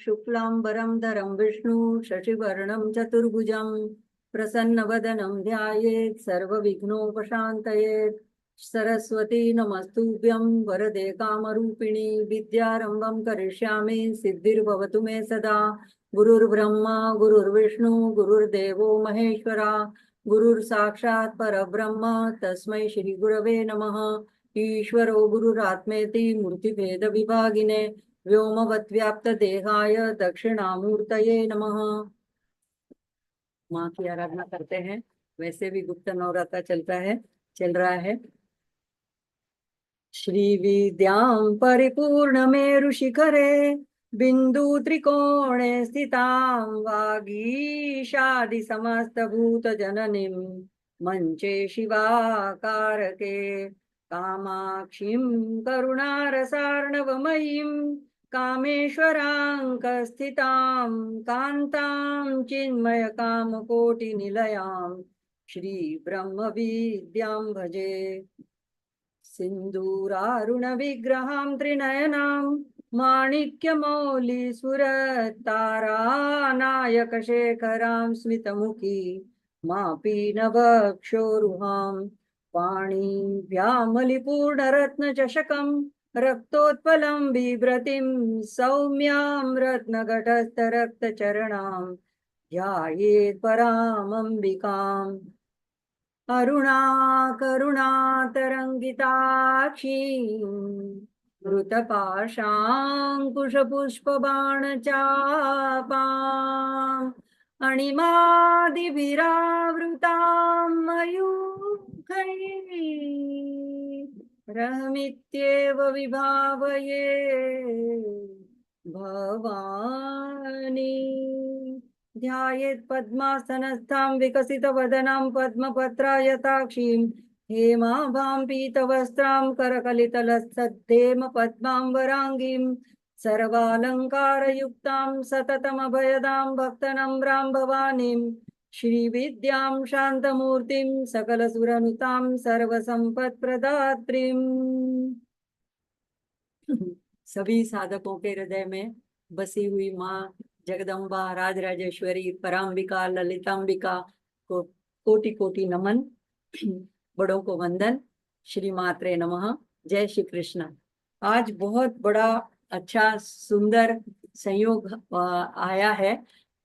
शुक्लांबरं धरं विष्णु शशिवर्णं चतुर्भुजं प्रसन्नवदनं ध्यायेत् सर्वविघ्नोपशान्तयेत्। सरस्वती नमस्तुभ्यं वरदे कामरूपिणी विद्यारंभं करिष्यामि सिद्धिर्भवतु मे सदा। गुरुर्ब्रह्मा गुरुर्विष्णु गुरुर्देवो महेश्वरा गुरुर्साक्षात् परब्रह्म तस्मै श्री गुरवे नमः। ईश्वरो गुरुरात्मेति मूर्तिभेद विभागिने व्योमवद्व्याप्त देहाय दक्षिणामूर्तये नमः। माँ की आराधना करते हैं। वैसे भी गुप्त नवरात्र चल रहा है। श्री विद्यां परिपूर्ण मेरु शिखरे बिंदु त्रिकोणे स्थितां वागीशादि समस्त भूत जननीं मंचे शिवाकारके कामाक्षीं करुणारसार्णवमयीं कामेश्वराङ्कस्थितां कान्तां चिन्मय कामकोटिनिलयां श्री ब्रह्म विद्यां भजे। सिन्दूरारुण विग्रहां त्रिनयनां माणिक्यमौलिसुरतारा शेखरां स्मितमुखी मापीनवक्षोरुहां पाणिभ्यामलिपूर्णरत्नचषकं रक्तोत्पलं बिभ्रतीं सौम्यां रत्नघटस्थरक्तचरणां ध्यायेत् परामम्बिकाम्। करुणातरङ्गिताक्षी मृतपाशाङ्कुशपुष्पबाणचापाम् अणिमादिभिरावृतां मयूखैः रहमित्येव विभावये भवानी। ध्यायेत् पद्मासनस्थां विकसितवदनां पद्मपत्रायताक्षीं हेमाभां पीतवस्त्रां करकलितलसद्धेम पद्मां वराङ्गीं सर्वालङ्कारयुक्तां सततमभयदां भक्तनम्रां भवानीं श्रीविद्यां शान्तमूर्तिं सकलसुरनुतां सर्वसम्पत्प्रदात्रीं। सभी साधकों के हृदय में बसी हुई माँ जगदम्बा राजराजेश्वरी पराम्बिका ललिताम्बिका को कोटि कोटि नमन, बड़ों को वंदन। श्री मात्रे नमः। जय श्री कृष्ण। आज बहुत बड़ा अच्छा सुंदर संयोग आया है।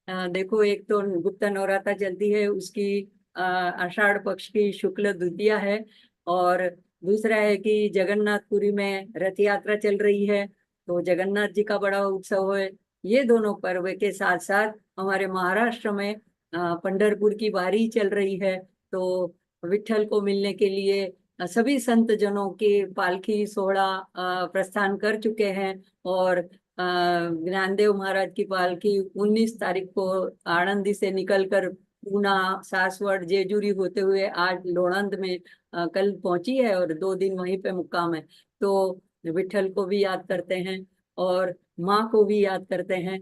देखो, एक तो गुप्त नवरात्र चलती है, उसकी आषाढ़ पक्ष की शुक्ल द्वितीया है, और दूसरा है कि जगन्नाथपुरी में रथ यात्रा चल रही है, तो जगन्नाथ जी का बड़ा उत्सव है। ये दोनों पर्व के साथ साथ हमारे महाराष्ट्र में पंढरपुर की वारी चल रही है। तो विठल को मिलने के लिए सभी संत जनों के पालकी सोहड़ा प्रस्थान कर चुके हैं, और ज्ञानदेव महाराज की पालकी 19 तारीख को आनंदी से निकलकर पूना सासवड़ जेजूरी होते हुए आज लोणंद में कल पहुंची है, और 2 दिन वहीं पे मुक्काम है। तो विठल को भी याद करते हैं और माँ को भी याद करते हैं।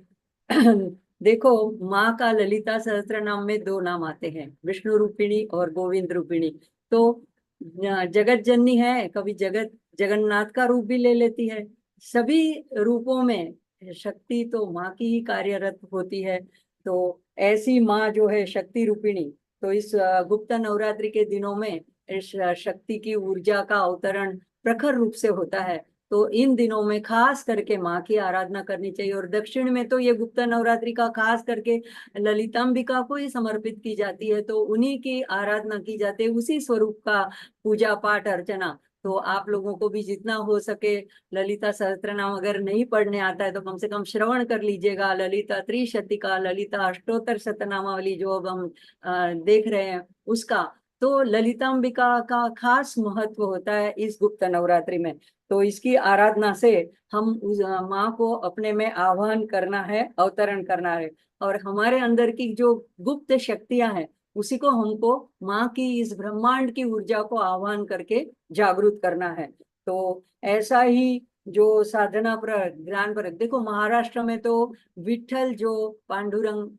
देखो, माँ का ललिता सहस्त्र नाम में 2 नाम आते हैं, विष्णु रूपिणी और गोविंद रूपिणी। तो जगत जननी है, कभी जगन्नाथ का रूप भी ले लेती है। सभी रूपों में शक्ति तो माँ की ही कार्यरत होती है। तो ऐसी माँ जो है शक्ति रूपिणी, तो इस गुप्त नवरात्रि के दिनों में इस शक्ति की ऊर्जा का अवतरण प्रखर रूप से होता है। तो इन दिनों में खास करके माँ की आराधना करनी चाहिए। और दक्षिण में तो ये गुप्त नवरात्रि का खास करके ललितांबिका को ही समर्पित की जाती है, तो उन्हीं की आराधना की जाती है, उसी स्वरूप का पूजा पाठ अर्चना। तो आप लोगों को भी जितना हो सके ललिता सहस्त्रनाम अगर नहीं पढ़ने आता है तो कम से कम श्रवण कर लीजिएगा। ललिता त्रिशतिका, ललिता अष्टोत्तर शतनामावली जो अब हम देख रहे हैं उसका, तो ललितांबिका का खास महत्व होता है इस गुप्त नवरात्रि में। तो इसकी आराधना से हम उस माँ को अपने में आह्वान करना है, अवतरण करना है, और हमारे अंदर की जो गुप्त शक्तियां हैं उसी को हमको माँ की इस ब्रह्मांड की ऊर्जा को आह्वान करके जागृत करना है। तो ऐसा ही जो साधना पर ज्ञान पर, देखो महाराष्ट्र में तो विठल जो पांडुरंग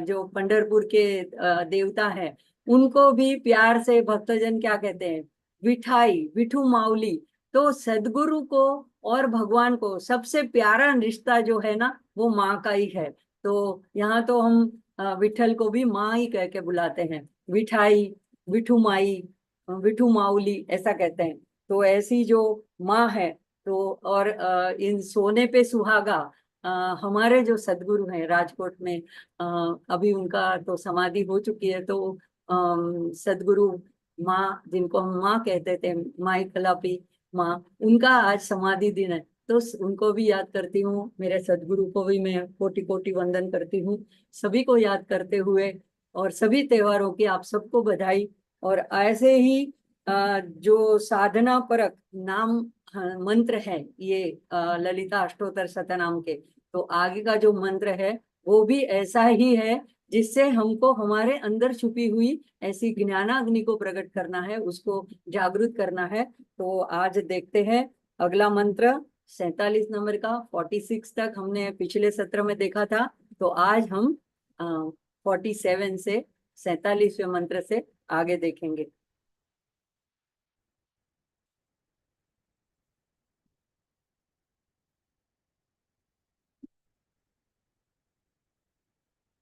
जो पंढरपुर के देवता है, उनको भी प्यार से भक्तजन क्या कहते हैं, विठाई, विठू माउली। तो सदगुरु को और भगवान को सबसे प्यारा रिश्ता जो है ना, वो माँ का ही है। तो यहाँ तो हम विठल को भी माँ ही कह के बुलाते हैं, विठाई, विठू माई, विठू माउली ऐसा कहते हैं। तो ऐसी जो माँ है, तो और इन सोने पे सुहागा अ, हमारे जो सदगुरु हैं राजकोट में, अभी उनका तो समाधि हो चुकी है, तो सदगुरु माँ जिनको हम माँ कहते थे, माई कलापी माँ, उनका आज समाधि दिन है। तो उनको भी याद करती हूँ, मेरे सदगुरु को भी मैं कोटि कोटि वंदन करती हूँ। सभी को याद करते हुए और सभी त्योहारों की आप सबको बधाई। और ऐसे ही जो साधना परक नाम मंत्र है ये ललिता अष्टोत्तर शतनाम के, तो आगे का जो मंत्र है वो भी ऐसा ही है, जिससे हमको हमारे अंदर छुपी हुई ऐसी ज्ञानाग्नि को प्रकट करना है, उसको जागृत करना है। तो आज देखते हैं अगला मंत्र 47 नंबर का, 46 तक हमने पिछले सत्र में देखा था। तो आज हम 47 से 47वें मंत्र से आगे देखेंगे।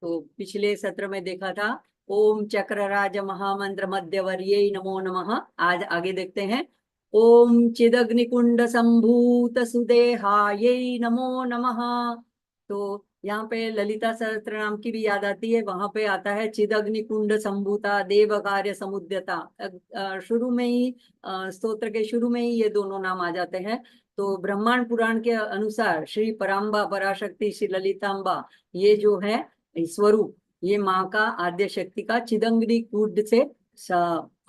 तो पिछले सत्र में देखा था ओम चक्रराज महामंत्र मध्यवर्ये नमो नमः। आज आगे देखते हैं ओम चिदग्निकुंड संभूत सुदेहाये नमो नमः। तो यहाँ पे ललिता सहस्त्र नाम की भी याद आती है, वहां पे आता है चिदग्निकुंड संभूता देव कार्य समुद्यता। शुरू में ही स्तोत्र के शुरू में ही ये दोनों नाम आ जाते हैं। तो ब्रह्मांड पुराण के अनुसार श्री पराम्बा पराशक्ति श्री ललिताम्बा, ये जो है स्वरूप, ये माँ का आद्य शक्ति का चिदंगनी कूट से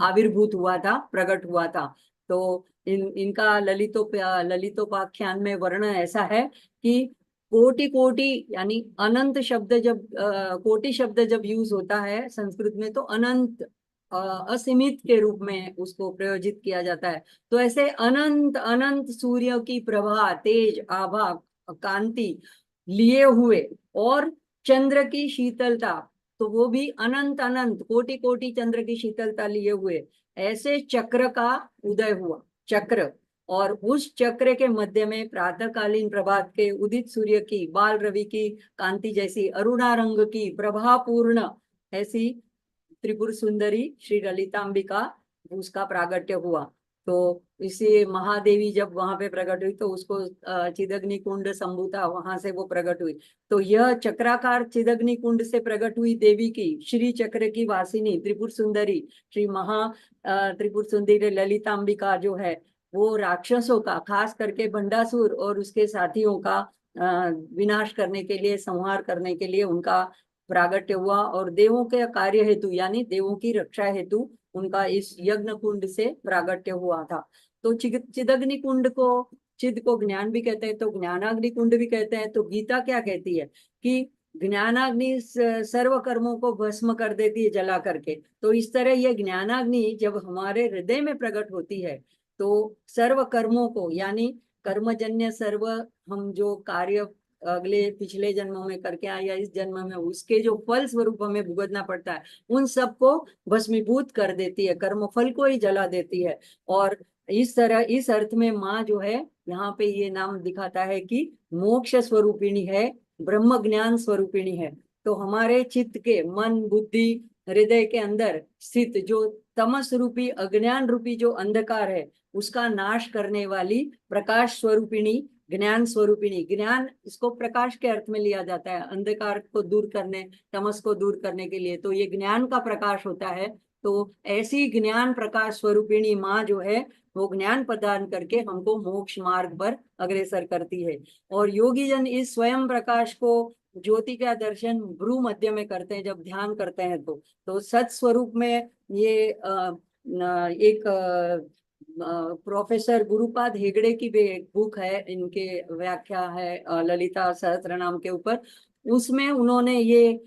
आविर्भूत हुआ था, प्रकट हुआ था। तो इनका ललितोपाख्यान में वर्णन ऐसा है कि कोटि कोटि यानी अनंत शब्द जब कोटि शब्द जब यूज होता है संस्कृत में, तो अनंत असीमित के रूप में उसको प्रयोजित किया जाता है। तो ऐसे अनंत अनंत सूर्य की प्रभा, तेज, आभा, कांति लिए हुए, और चंद्र की शीतलता, तो वो भी अनंत अनंत कोटि कोटि चंद्र की शीतलता लिए हुए ऐसे चक्र का उदय हुआ, चक्र। और उस चक्र के मध्य में प्रातःकालीन प्रभात के उदित सूर्य की, बाल रवि की कांति जैसी अरुणा रंग की प्रभापूर्ण ऐसी त्रिपुर सुंदरी श्री ललितांबिका, उसका प्रागट्य हुआ। तो इसे महादेवी जब वहां पे प्रकट हुई, तो उसको चिदग्नि कुंड संभूता, वहां से वो प्रकट हुई। तो यह चक्राकार चिदग्नि कुंड से प्रकट हुई देवी की श्री चक्र की वासिनी त्रिपुर सुंदरी श्री त्रिपुर सुंदरी ललितांबिका जो है, वो राक्षसों का, खास करके भंडासुर और उसके साथियों का विनाश करने के लिए, संहार करने के लिए उनका प्रागट्य हुआ। और देवों के कार्य हेतु यानी देवों की रक्षा हेतु उनका इस यज्ञ कुंड से प्रागट्य हुआ था। तो चिदग्नि कुंड को, चिद को ज्ञान भी कहते हैं, तो ज्ञानाग्नि कुंड भी कहते हैं। तो गीता क्या कहती है कि ज्ञानाग्नि सर्व कर्मों को भस्म कर देती है जला करके। तो इस तरह यह ज्ञानाग्नि जब हमारे हृदय में प्रकट होती है, तो सर्व कर्मों को यानी कर्मजन्य सर्व, हम जो कार्य अगले पिछले जन्मों में करके आए या इस जन्म में, उसके जो फल स्वरूप हमें भुगतना पड़ता है, उन सबको भस्मीभूत कर देती है, कर्म फल को ही जला देती है। और इस तरह इस अर्थ में माँ जो है, यहाँ पे ये नाम दिखाता है कि मोक्ष स्वरूपिणी है, ब्रह्म ज्ञान स्वरूपिणी है। तो हमारे चित्त के, मन बुद्धि हृदय के अंदर स्थित जो तमस रूपी अज्ञान रूपी जो अंधकार है, उसका नाश करने वाली प्रकाश स्वरूपिणी, ज्ञान स्वरूपिणी, ज्ञान इसको प्रकाश के अर्थ में लिया जाता है, अंधकार को दूर करने, तमस को दूर करने के लिए, तो ये ज्ञान का प्रकाश होता है। तो ऐसी ज्ञान प्रकाश स्वरूपिणी माँ जो है, वो ज्ञान प्रदान करके हमको मोक्ष मार्ग पर अग्रसर करती है। और योगी जन इस स्वयं प्रकाश को, ज्योति का दर्शन भ्रू मध्य में करते हैं जब ध्यान करते हैं। तो सत स्वरूप में ये एक प्रोफेसर गुरुपाद हेगड़े की भी एक बुक है, इनके व्याख्या है ललिता सहस्त्रनाम के ऊपर। उसमें उन्होंने ये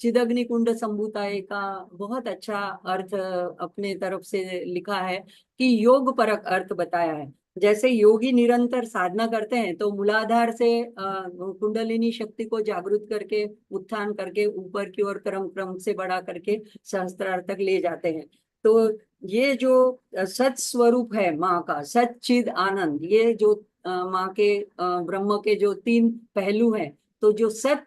चिदग्नि कुंड संभूताय का बहुत अच्छा अर्थ अपने तरफ से लिखा है, कि योग परक अर्थ बताया है। जैसे योगी निरंतर साधना करते हैं, तो मूलाधार से कुंडलिनी शक्ति को जागृत करके, उत्थान करके, ऊपर की ओर क्रम क्रम से बढ़ा करके सहस्त्रार तक ले जाते हैं। तो ये जो सत स्वरूप है माँ का, सच्चिद आनंद, ये जो माँ के ब्रह्म के जो 3 पहलू हैं, तो जो सत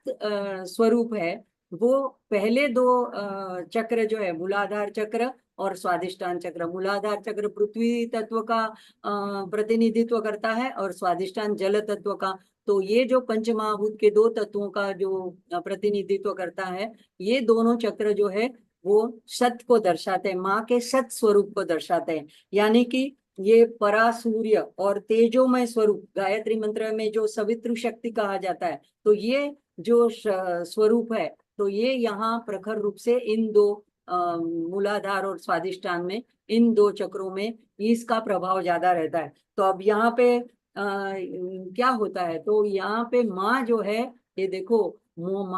स्वरूप है वो पहले 2 चक्र जो है, मूलाधार चक्र और स्वादिष्टान चक्र। मूलाधार चक्र पृथ्वी तत्व का प्रतिनिधित्व करता है और स्वादिष्टान जल तत्व का। तो ये जो पंचमहाभूत के 2 तत्वों का जो प्रतिनिधित्व करता है, ये दोनों चक्र जो है वो सत को दर्शाते हैं, माँ के सत स्वरूप को दर्शाते हैं। यानी कि ये परा सूर्य और तेजोमय स्वरूप, गायत्री मंत्र में जो सवितृ शक्ति कहा जाता है, तो ये जो स्वरूप है, तो ये यहाँ प्रखर रूप से इन 2 मूलाधार और स्वादिष्टान में, इन 2 चक्रों में इसका प्रभाव ज्यादा रहता है। तो अब यहाँ पे क्या होता है, तो यहाँ पे माँ जो है, ये देखो, मोह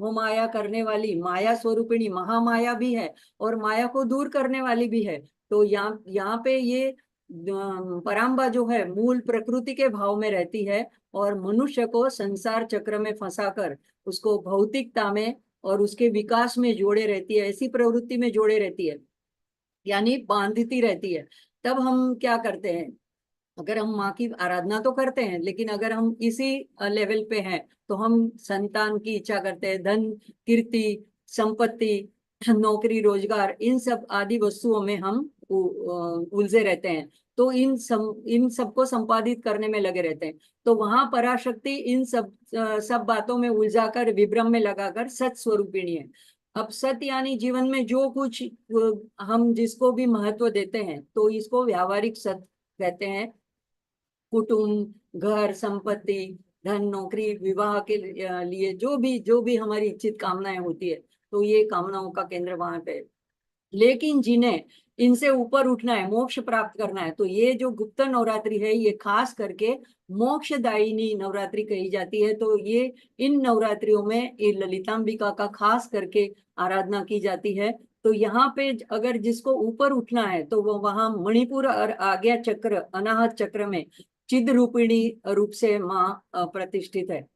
माया करने वाली माया स्वरूपिणी महामाया भी है और माया को दूर करने वाली भी है। तो यहाँ पे ये पराम्बा जो है मूल प्रकृति के भाव में रहती है और मनुष्य को संसार चक्र में फंसाकर उसको भौतिकता में और उसके विकास में जोड़े रहती है, ऐसी प्रवृत्ति में जोड़े रहती है, यानी बांधती रहती है। तब हम क्या करते हैं, अगर हम माँ की आराधना तो करते हैं, लेकिन अगर हम इसी लेवल पे हैं तो हम संतान की इच्छा करते हैं, धन कीर्ति संपत्ति नौकरी रोजगार इन सब आदि वस्तुओं में हम उलझे रहते हैं। तो इन सबको संपादित करने में लगे रहते हैं। तो वहां पराशक्ति इन सब बातों में उलझाकर विभ्रम में लगाकर सत स्वरूपिणी है। अब सत यानी जीवन में जो कुछ हम जिसको भी महत्व देते हैं, तो इसको व्यावहारिक सत कहते हैं। कुटुंब, घर, संपत्ति, धन, नौकरी, विवाह के लिए जो भी हमारी इच्छित कामनाएं होती है, तो ये कामनाओं का केंद्र वहां पे। लेकिन जिन्हें इनसे ऊपर उठना है, मोक्ष प्राप्त करना है, तो ये जो गुप्त नवरात्रि है ये खास करके मोक्षदायिनी नवरात्रि कही जाती है। तो ये इन नवरात्रियों में ये ललितांबिका का खास करके आराधना की जाती है। तो यहाँ पे अगर जिसको ऊपर उठना है तो वो वहां मणिपुर और आज्ञा चक्र अनाहत चक्र में चिद रूपिणी रूप से माँ प्रतिष्ठित है।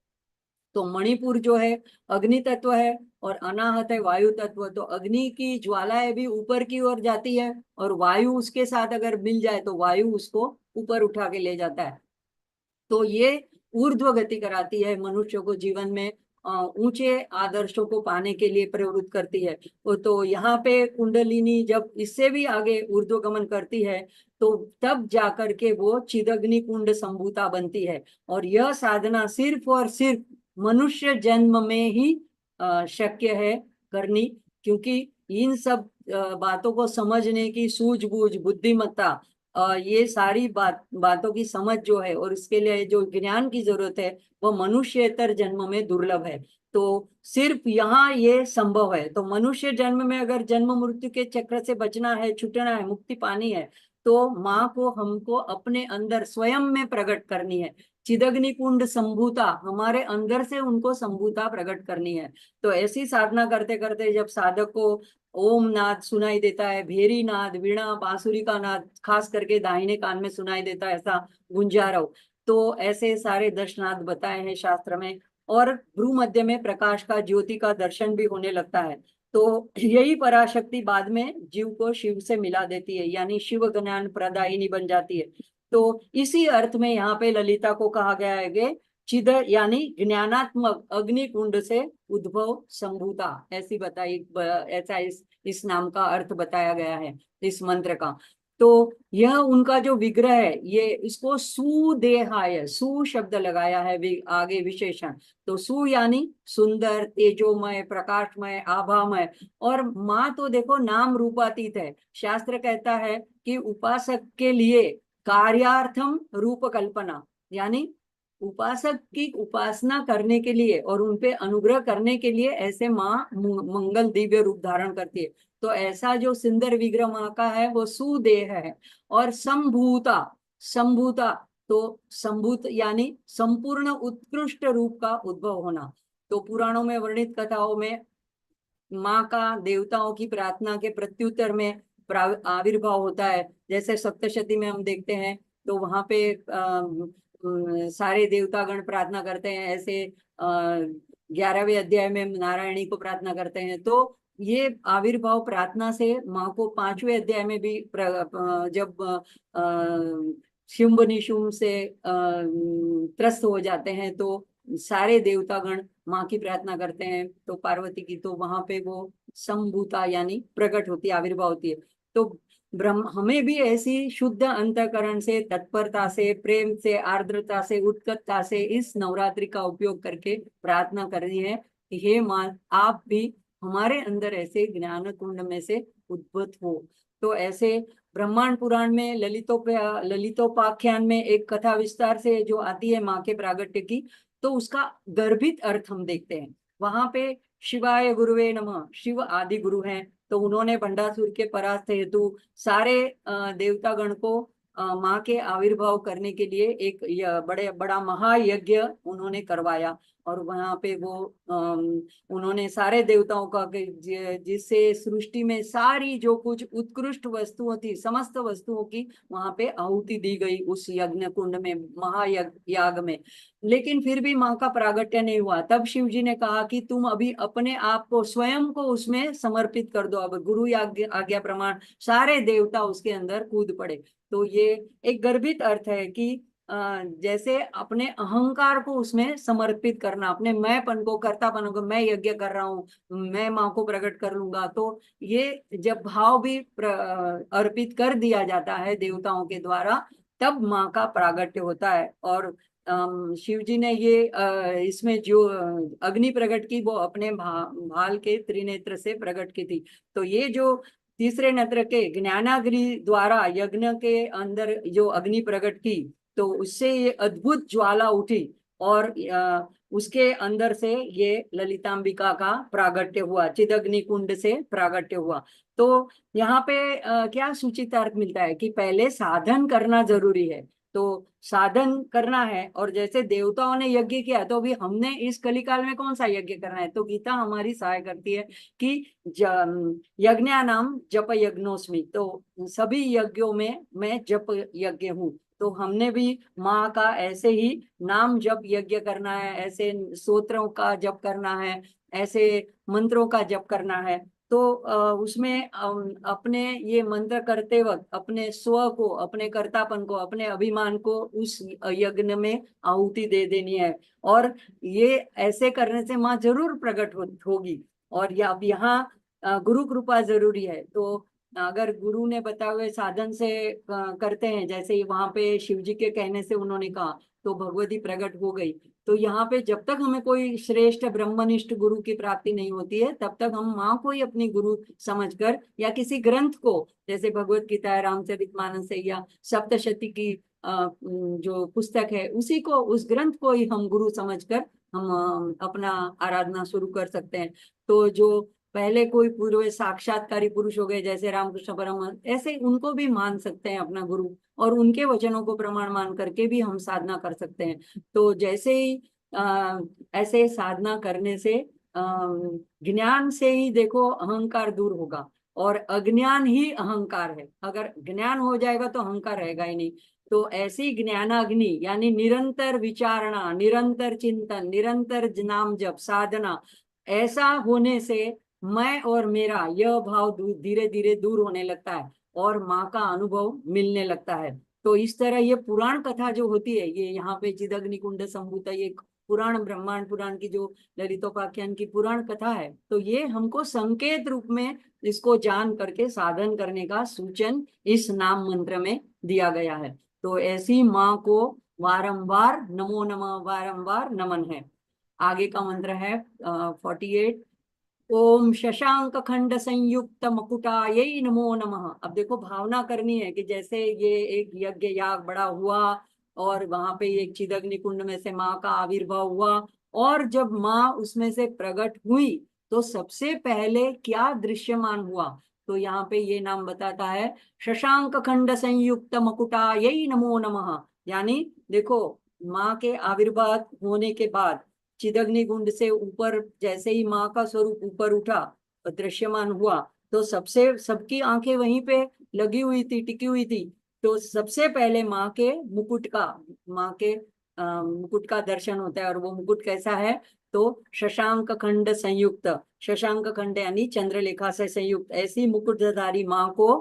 तो मणिपुर जो है अग्नि तत्व है और अनाहत है वायु तत्व। तो अग्नि की ज्वालाएं भी ऊपर की ओर जाती है और वायु उसके साथ अगर मिल जाए तो वायु उसको ऊपर उठा के ले जाता है। तो ये ऊर्ध्व गति कराती है, मनुष्य को जीवन में ऊंचे आदर्शों को पाने के लिए प्रवृत्त करती है। तो यहाँ पे कुंडलिनी जब इससे भी आगे ऊर्ध्वगमन करती है, तो तब जाकर के वो चिदग्नि कुंड संभूता बनती है। और यह साधना सिर्फ और सिर्फ मनुष्य जन्म में ही शक्य है करनी, क्योंकि इन सब बातों को समझने की सूझबूझ बुद्धिमत्ता, ये सारी बातों की समझ जो है और इसके लिए जो ज्ञान की जरूरत है, वो मनुष्यतर जन्म में दुर्लभ है। तो सिर्फ यहाँ ये संभव है। तो मनुष्य जन्म में अगर जन्म मृत्यु के चक्र से बचना है, छूटना है, मुक्ति पानी है, तो माँ को हमको अपने अंदर स्वयं में प्रकट करनी है। चिदग्नि कुंड संभूता, हमारे अंदर से उनको संभूता प्रकट करनी है। तो ऐसी साधना करते करते जब साधक को ओम नाद सुनाई देता है, भेरी नाद, वीणा, बांसुरी का नाद खास करके दाहिने कान में सुनाई देता है, ऐसा गुंजारव, तो ऐसे सारे दशनाद बताए हैं शास्त्र में। और भ्रू मध्य में प्रकाश का, ज्योति का दर्शन भी होने लगता है। तो यही पराशक्ति बाद में जीव को शिव से मिला देती है, यानी शिव ज्ञान प्रदायिनी बन जाती है। तो इसी अर्थ में यहाँ पे ललिता को कहा गया है कि चिद यानी ज्ञानात्मक अग्नि कुंड से उद्भव संभूता, ऐसी बताई, ऐसा इस नाम का अर्थ बताया गया है इस मंत्र का। तो यह उनका जो विग्रह है, ये इसको सुदेहाय, सु शब्द लगाया है आगे विशेषण। तो सु यानी सुंदर, तेजोमय, प्रकाशमय, आभामय। और माँ तो देखो नाम रूपातीत है। शास्त्र कहता है कि उपासक के लिए कार्यार्थम रूप कल्पना, यानी उपासक की उपासना करने के लिए और उनपे अनुग्रह करने के लिए ऐसे माँ मंगल दिव्य रूप धारण करती है। तो ऐसा जो सुंदर विग्रह माँ का है वो सुदेह है। और संभूता, संभूता तो संभूत यानी संपूर्ण उत्कृष्ट रूप का उद्भव होना। तो पुराणों में वर्णित कथाओं में माँ का देवताओं की प्रार्थना के प्रत्युत्तर में आविर्भाव होता है। जैसे सप्तशती में हम देखते हैं, तो वहां पे सारे देवतागण प्रार्थना करते हैं, ऐसे 11वें अध्याय में नारायणी को प्रार्थना करते हैं। तो ये आविर्भाव प्रार्थना से माँ को 5वें अध्याय में भी जब शुंभ निशुंभ से त्रस्त हो जाते हैं, तो सारे देवतागण माँ की प्रार्थना करते हैं तो पार्वती की, तो वहां पे वो संभूता यानी प्रकट होती है, आविर्भाव होती है। तो ब्रह्म हमें भी ऐसी शुद्ध अंतःकरण से, तत्परता से, प्रेम से, आर्द्रता से, उत्कटता से इस नवरात्रि का उपयोग करके प्रार्थना करनी है कि हे माँ, आप भी हमारे अंदर ऐसे ज्ञान कुंड में से उद्भूत हो। तो ऐसे ब्रह्मांड पुराण में ललितोपाख्यान में एक कथा विस्तार से जो आती है माँ के प्रागट्य की, तो उसका गर्भित अर्थ हम देखते हैं। वहां पे शिवाय गुरुवे नमः, शिव आदि गुरु हैं, तो उन्होंने भंडासुर के परास्त हेतु सारे देवतागण को माँ के आविर्भाव करने के लिए एक बड़े बड़ा महायज्ञ उन्होंने करवाया। और वहां पे वो उन्होंने सारे देवताओं का जिससे सृष्टि में सारी जो कुछ उत्कृष्ट वस्तुओं थी, समस्त वस्तुओं की वहां पे आहुति दी गई उस यज्ञ कुंड में, महायज्ञ याग में। लेकिन फिर भी माँ का प्रागट्य नहीं हुआ। तब शिव जी ने कहा कि तुम अभी अपने आप को, स्वयं को उसमें समर्पित कर दो। अब गुरु आज्ञा प्रमाण सारे देवता उसके अंदर कूद पड़े। तो ये एक गर्भित अर्थ है कि जैसे अपने अहंकार को उसमें समर्पित करना, अपने मैंपन को, कर्तापन को, मैं यज्ञ कर रहा हूँ, मैं माँ को प्रकट कर लूंगा। तो ये जब भाव भी अर्पित कर दिया जाता है देवताओं के द्वारा, तब माँ का प्रागट्य होता है। और शिव जी ने ये इसमें जो अग्नि प्रकट की, वो अपने भाल के त्रिनेत्र से प्रकट की थी। तो ये जो तीसरे नेत्र के ज्ञानाग्नि द्वारा यज्ञ के अंदर जो अग्नि प्रकट की, तो उससे ये अद्भुत ज्वाला उठी और उसके अंदर से ये ललितांबिका का प्रागट्य हुआ, चिदग्नि कुंड से प्रागट्य हुआ। तो यहाँ पे क्या सूचितार्थ मिलता है कि पहले साधन करना जरूरी है। तो साधन करना है, और जैसे देवताओं ने यज्ञ किया, तो अभी हमने इस कलिकाल में कौन सा यज्ञ करना है? तो गीता हमारी सहाय करती है कि यज्ञानाम जप यज्ञोस्मि, तो सभी यज्ञों में मैं जप यज्ञ हूँ। तो हमने भी माँ का ऐसे ही नाम जप यज्ञ करना है, ऐसे स्तोत्रों का जप करना है, ऐसे मंत्रों का जप करना है। तो उसमें अपने ये मंत्र करते वक्त अपने स्व को, अपने कर्तापन को, अपने अभिमान को उस यज्ञ में आहुति दे देनी है। और ये ऐसे करने से माँ जरूर प्रकट होगी। और अब यहाँ गुरु कृपा जरूरी है। तो अगर गुरु ने बताए हुए साधन से करते हैं, जैसे ही वहां पे शिव जी के कहने से उन्होंने कहा, तो भगवती प्रकट हो गई। तो यहाँ पे जब तक हमें कोई श्रेष्ठ ब्रह्मनिष्ठ गुरु की प्राप्ति नहीं होती है, तब तक हम माँ को ही अपनी गुरु समझकर, या किसी ग्रंथ को, जैसे भगवत गीता है, रामचरितमानस है, या सप्तशती की जो पुस्तक है, उसी को, उस ग्रंथ को ही हम गुरु समझकर हम अपना आराधना शुरू कर सकते हैं। तो जो पहले कोई पूर्व साक्षात्कारी पुरुष हो गए, जैसे रामकृष्ण परमहंस, ऐसे उनको भी मान सकते हैं अपना गुरु, और उनके वचनों को प्रमाण मान करके भी हम साधना कर सकते हैं। तो जैसे ही ऐसे साधना करने से ज्ञान से ही देखो अहंकार दूर होगा, और अज्ञान ही अहंकार है। अगर ज्ञान हो जाएगा तो अहंकार रहेगा ही नहीं। तो ऐसी ज्ञानाग्नि यानी निरंतर विचारणा, निरंतर चिंतन, निरंतर नाम जप साधना, ऐसा होने से मैं और मेरा यह भाव धीरे धीरे दूर होने लगता है, और माँ का अनुभव मिलने लगता है। तो इस तरह ये पुराण कथा जो होती है, ये यहाँ पे चिदग्नि कुंड संभूता, ये पुराण, ब्रह्मांड पुराण की जो ललितोपाख्यान की पुराण कथा है, तो ये हमको संकेत रूप में इसको जान करके साधन करने का सूचन इस नाम मंत्र में दिया गया है। तो ऐसी माँ को वारंवार नमो नमः, वारंवार नमन है। आगे का मंत्र है 48। ओम शशांक खंड संयुक्त मकुटायै नमो नमः। अब देखो भावना करनी है कि जैसे ये एक यज्ञ याग बड़ा हुआ, और वहां पे एक चिदग्नि कुंड में से माँ का आविर्भाव हुआ, और जब माँ उसमें से प्रकट हुई, तो सबसे पहले क्या दृश्यमान हुआ? तो यहाँ पे ये नाम बताता है, शशांक खंड संयुक्त मकुटायै नमो नमः। यानी देखो, माँ के आविर्भाव होने के बाद चिदग्नि कुंड से ऊपर जैसे ही माँ का स्वरूप ऊपर उठा, दृश्यमान हुआ, तो सबसे सबकी आंखें वहीं पे लगी हुई थी, टिकी हुई थी। तो सबसे पहले माँ के मुकुट का दर्शन होता है। और वो मुकुट कैसा है? तो शशांक खंड संयुक्त, शशांक खंड यानी चंद्रलेखा से संयुक्त ऐसी मुकुटधारी माँ को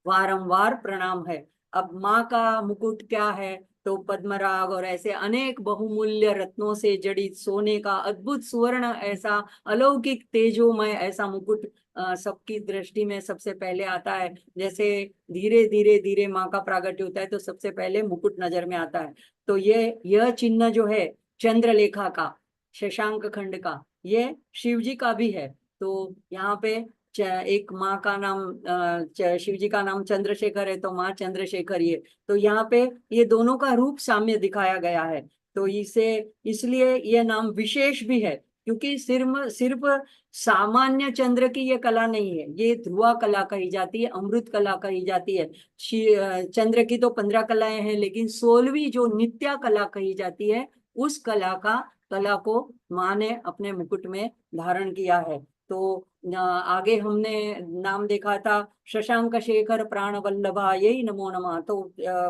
वारंवार प्रणाम है। अब माँ का मुकुट क्या है, तो पद्मराग और ऐसे अनेक बहुमूल्य रत्नों से जड़ित सोने का अद्भुत सुवर्ण ऐसा अलौकिक तेजोमय ऐसा मुकुट सबकी दृष्टि में सबसे पहले आता है। जैसे धीरे धीरे धीरे माँ का प्रागट्य होता है तो सबसे पहले मुकुट नजर में आता है। तो यह चिन्ह जो है चंद्रलेखा का, शशांक खंड का, ये शिव जी का भी है। तो यहाँ पे एक माँ का नाम शिव जी का नाम चंद्रशेखर है, तो माँ चंद्रशेखर ये। तो यहाँ पे ये दोनों का रूप साम्य दिखाया गया है। तो इसे इसलिए ये नाम विशेष भी है, क्योंकि सिर्फ सिर्फ सामान्य चंद्र की ये कला नहीं है, ये ध्रुवा कला कही जाती है, अमृत कला कही जाती है। चंद्र की तो 15 कलाएं हैं, लेकिन 16वीं जो नित्या कला कही जाती है, उस कला को माँ ने अपने मुकुट में धारण किया है। तो आगे हमने नाम देखा था शशांक शेखर प्राण वल्लभा यही नमो नमः। तो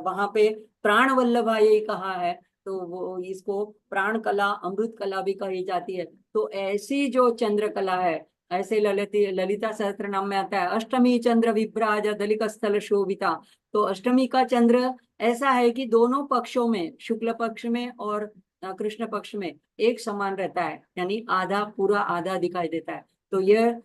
वहां पे प्राण वल्लभा यही कहा है, तो वो इसको प्राण कला अमृत कला भी कही जाती है। तो ऐसी जो चंद्र कला है, ऐसे ललिता सहस्त्र नाम में आता है अष्टमी चंद्र विभ्राज दलित स्थल शोभिता। तो अष्टमी का चंद्र ऐसा है कि दोनों पक्षों में, शुक्ल पक्ष में और कृष्ण पक्ष में एक समान रहता है, यानी आधा पूरा आधा दिखाई देता है। तो यह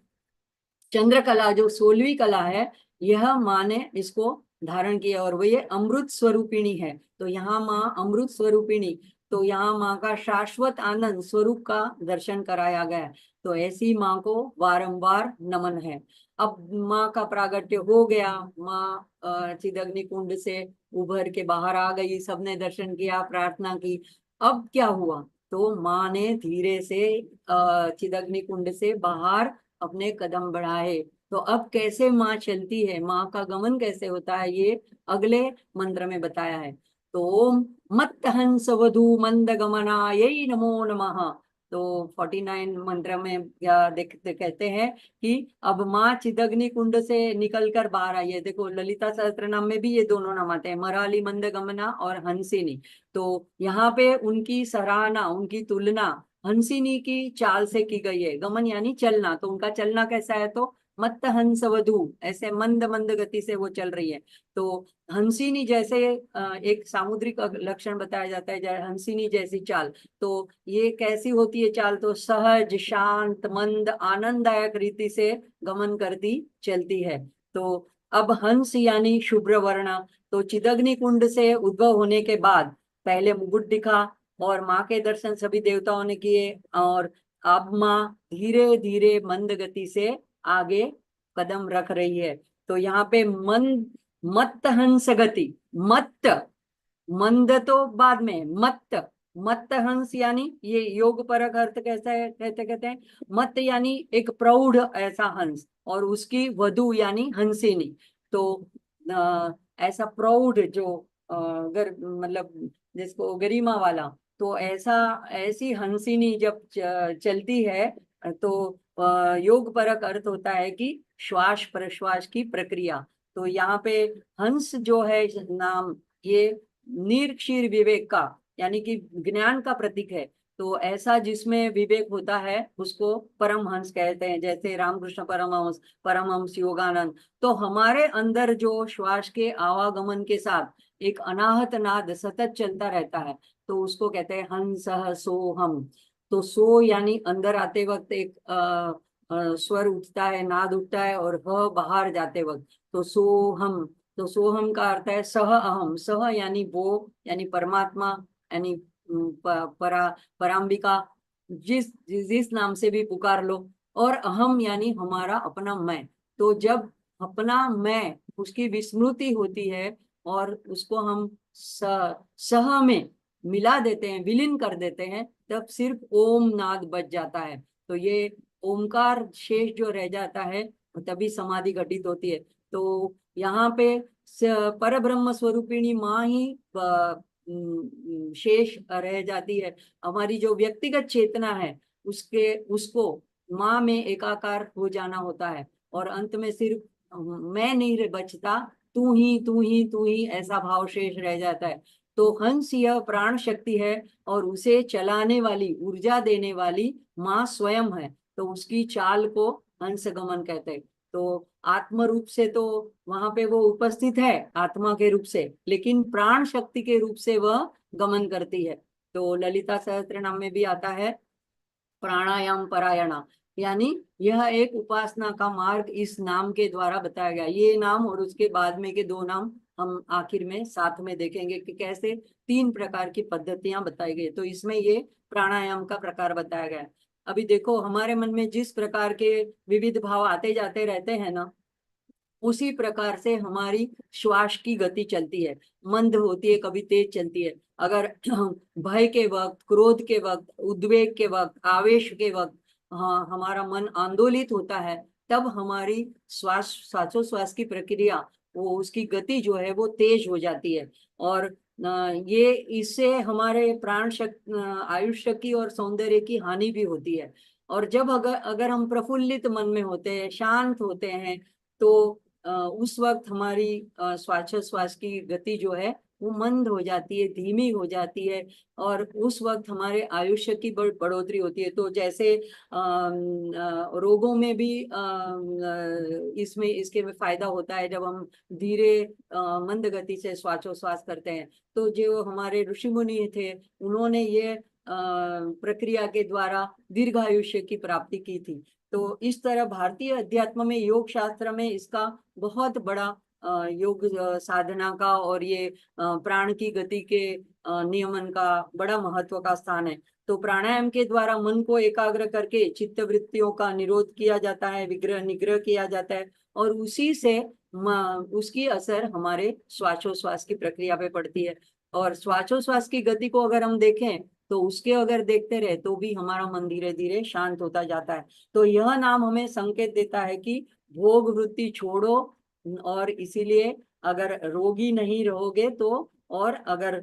चंद्रकला जो 16वीं कला है, यह माँ ने इसको धारण किया और वो ये अमृत स्वरूपिणी है। तो यहाँ माँ अमृत स्वरूपिणी, तो यहाँ माँ का शाश्वत आनंद स्वरूप का दर्शन कराया गया है। तो ऐसी माँ को बारंबार नमन है। अब माँ का प्रागट्य हो गया, माँ चिदग्नि कुंड से उभर के बाहर आ गई, सबने दर्शन किया, प्रार्थना की। अब क्या हुआ, तो माँ ने धीरे से चिदग्नि कुंड से बाहर अपने कदम बढ़ाए। तो अब कैसे माँ चलती है, माँ का गमन कैसे होता है, ये अगले मंत्र में बताया है। तो ओम मत्त हंस वधु मंद गमना यही नमो नमः। तो 49 मंत्र में क्या देखते कहते हैं कि अब माँ चिदग्नि कुंड से निकलकर बाहर आई है। देखो ललिता सहस्त्र नाम में भी ये दोनों नाम आते हैं, मराली मंद गमना और हंसिनी। तो यहाँ पे उनकी सराहना, उनकी तुलना हंसिनी की चाल से की गई है। गमन यानी चलना, तो उनका चलना कैसा है, तो मत्त हंस वधु, ऐसे मंद मंद गति से वो चल रही है। तो हंसिनी जैसे एक सामुद्रिक लक्षण बताया जाता है, जैसे हंसिनी जैसी चाल। तो ये कैसी होती है चाल, तो सहज शांत मंद आनंददायक रीति से गमन करती चलती है। तो अब हंस यानी शुभ्र वर्ण। तो चिदग्नि कुंड से उद्भव होने के बाद पहले मुकुट दिखा और माँ के दर्शन सभी देवताओं ने किए, और अब माँ धीरे धीरे मंद गति से आगे कदम रख रही है। तो यहाँ पे मंद मत्त हंस गति, मत्त, मंद तो बाद में, मत्त, मत्त हंस यानी ये योग परक अर्थ कैसा है, कहते कहते हैं मत्त यानी एक प्रौढ़ ऐसा हंस, और उसकी वधु यानी हंसिनी। तो ऐसा प्रौढ़ जो मतलब जिसको गरिमा वाला, तो ऐसा ऐसी हंसिनी जब चलती है, तो योग परक अर्थ होता है कि श्वास प्रश्वास की प्रक्रिया। तो यहाँ पे हंस जो है नाम, ये निरक्षीर विवेक का, यानी कि ज्ञान का प्रतीक है। तो ऐसा जिसमें विवेक होता है उसको परमहंस कहते हैं, जैसे रामकृष्ण परमहंस, परमहंस योगानंद। तो हमारे अंदर जो श्वास के आवागमन के साथ एक अनाहत नाद सतत चलता रहता है, तो उसको कहते हैं हंस सोहम। तो सो यानी अंदर आते वक्त एक स्वर उठता है, नाद उठता है, और ह बाहर जाते वक्त तो सोहम। तो सोहम का अर्थ है सह अहम, सह यानी वो, यानी परमात्मा, यानी पराम्बिका, जिस जिस नाम से भी पुकार लो, और अहम यानी हमारा अपना मैं। तो जब अपना मैं उसकी विस्मृति होती है और उसको हम सह में मिला देते हैं, विलीन कर देते हैं, तब सिर्फ ओम नाद बच जाता है। तो ये ओमकार शेष जो रह जाता है, तभी समाधि घटित होती है। तो यहाँ पे पर ब्रह्म स्वरूपिणी माँ ही शेष रह जाती है। हमारी जो व्यक्तिगत चेतना है, उसको माँ में एकाकार हो जाना होता है, और अंत में सिर्फ मैं नहीं बचता, तू ही तू ही तू ही ऐसा भाव शेष रह जाता है। तो हंस यह प्राण शक्ति है, और उसे चलाने वाली, ऊर्जा देने वाली माँ स्वयं है। तो उसकी चाल को हंस गमन कहते हैं। तो आत्म रूप से तो वहां पे वो उपस्थित है आत्मा के रूप से, लेकिन प्राण शक्ति के रूप से वह गमन करती है। तो ललिता सहस्त्र नाम में भी आता है प्राणायाम परायणा, यानी यह एक उपासना का मार्ग इस नाम के द्वारा बताया गया। ये नाम और उसके बाद में के दो नाम हम आखिर में साथ में देखेंगे कि कैसे तीन प्रकार की पद्धतियां बताई गई। तो इसमें ये प्राणायाम का प्रकार बताया गया है। अभी देखो हमारे मन में जिस प्रकार के विविध भाव आते जाते रहते हैं ना, उसी प्रकार से हमारी श्वास की गति चलती है, मंद होती है कभी तेज चलती है। अगर भय के वक्त, क्रोध के वक्त, उद्वेग के वक्त, आवेश के वक्त, हाँ, हमारा मन आंदोलित होता है, तब हमारी श्वासोश्वास की प्रक्रिया, वो उसकी गति जो है वो तेज हो जाती है। और ये इससे हमारे प्राण शक्ति, आयुष्य की और सौंदर्य की हानि भी होती है। और जब अगर अगर हम प्रफुल्लित मन में होते हैं, शांत होते हैं, तो उस वक्त हमारी श्वासोच्छ्वास की गति जो है वो मंद हो जाती है, धीमी हो जाती है। और उस वक्त हमारे आयुष्य की बढ़ोतरी होती है। तो जैसे रोगों में भी इसमें इसके में फायदा होता है जब हम धीरे मंद गति से श्वासोच्छ्वास करते हैं। तो जो हमारे ऋषि मुनि थे, उन्होंने ये प्रक्रिया के द्वारा दीर्घायुष्य की प्राप्ति की थी। तो इस तरह भारतीय अध्यात्म में, योग शास्त्र में इसका बहुत बड़ा योग साधना का और ये प्राण की गति के नियमन का बड़ा महत्व का स्थान है। तो प्राणायाम के द्वारा मन को एकाग्र करके चित्त वृत्तियों का निरोध किया जाता है, विग्रह निग्रह किया जाता है, और उसी से उसकी असर हमारे श्वासोश्वास की प्रक्रिया पे पड़ती है। और श्वासोश्वास की गति को अगर हम देखें, तो उसके अगर देखते रहे तो भी हमारा मन धीरे धीरे शांत होता जाता है। तो यह नाम हमें संकेत देता है कि भोग वृत्ति छोड़ो, और इसीलिए अगर रोगी नहीं रहोगे तो, और अगर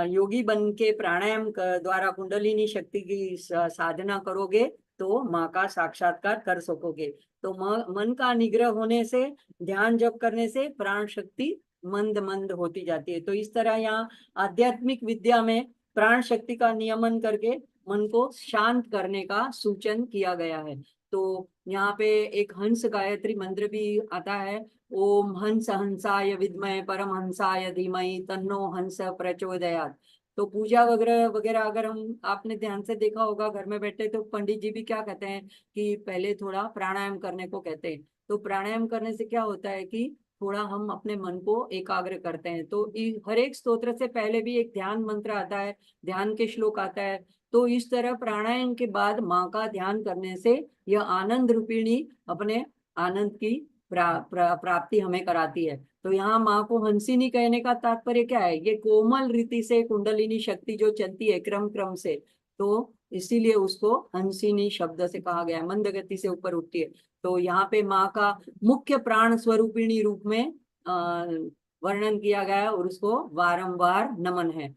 योगी बन के प्राणायाम द्वारा कुंडलिनी शक्ति की साधना करोगे तो माँ का साक्षात्कार कर सकोगे। तो मन का निग्रह होने से, ध्यान जप करने से प्राण शक्ति मंद मंद होती जाती है। तो इस तरह यहाँ आध्यात्मिक विद्या में प्राण शक्ति का नियमन करके मन को शांत करने का सूचन किया गया है। तो यहाँ पे एक हंस गायत्री मंत्र भी आता है, ओम हंस हंसाय विद्महे परम हंसाय धीमहि तन्नो हंस प्रचोदयात्। तो पूजा वगैरह वगैरह अगर हम, आपने ध्यान से देखा होगा घर में बैठे, तो पंडित जी भी क्या कहते हैं कि पहले थोड़ा प्राणायाम करने को कहते हैं। तो प्राणायाम करने से क्या होता है कि थोड़ा हम अपने मन को एकाग्र करते हैं। तो हर एक स्तोत्र से पहले भी एक ध्यान मंत्र आता है, ध्यान के श्लोक आता है। तो इस तरह प्राणायाम के बाद माँ का ध्यान करने से यह आनंद रूपिणी अपने आनंद की प्राप्ति हमें कराती है। तो यहाँ माँ को हंसिनी कहने का तात्पर्य क्या है, ये कोमल रीति से कुंडलिनी शक्ति जो चलती है क्रम क्रम से, तो इसीलिए उसको हंसिनी शब्द से कहा गया है, मंद गति से ऊपर उठती है। तो यहाँ पे माँ का मुख्य प्राण स्वरूपिणी रूप में वर्णन किया गया है, और उसको बारंबार नमन है।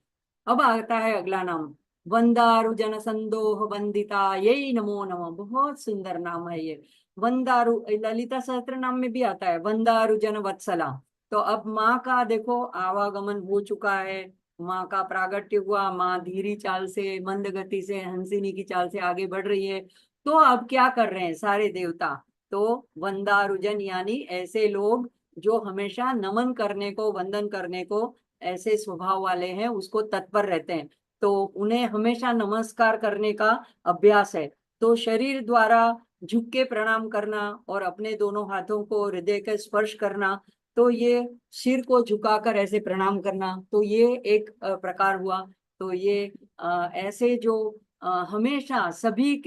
अब आता है अगला नाम, वंदारु जन संदोह वंदिता यही नमो नमः। बहुत सुंदर नाम है ये। वंदारु ललिता सहस्त्र नाम में भी आता है, वंदारु जन वत्सला। तो अब माँ का देखो आवागमन हो चुका है, माँ का प्रागट्य हुआ, माँ धीरी चाल से, मंद गति से, हंसिनी की चाल से आगे बढ़ रही है। तो अब क्या कर रहे हैं सारे देवता, तो वंदारुजन यानी ऐसे लोग जो हमेशा नमन करने को, वंदन करने को, ऐसे स्वभाव वाले हैं, उसको तत्पर रहते हैं। तो उन्हें हमेशा नमस्कार करने का अभ्यास है। तो शरीर द्वारा झुक के प्रणाम करना और अपने दोनों हाथों को हृदय के स्पर्श करना, तो ये सिर को झुकाकर ऐसे प्रणाम करना, तो ये एक प्रकार हुआ। तो ये ऐसे जो हमेशा सभी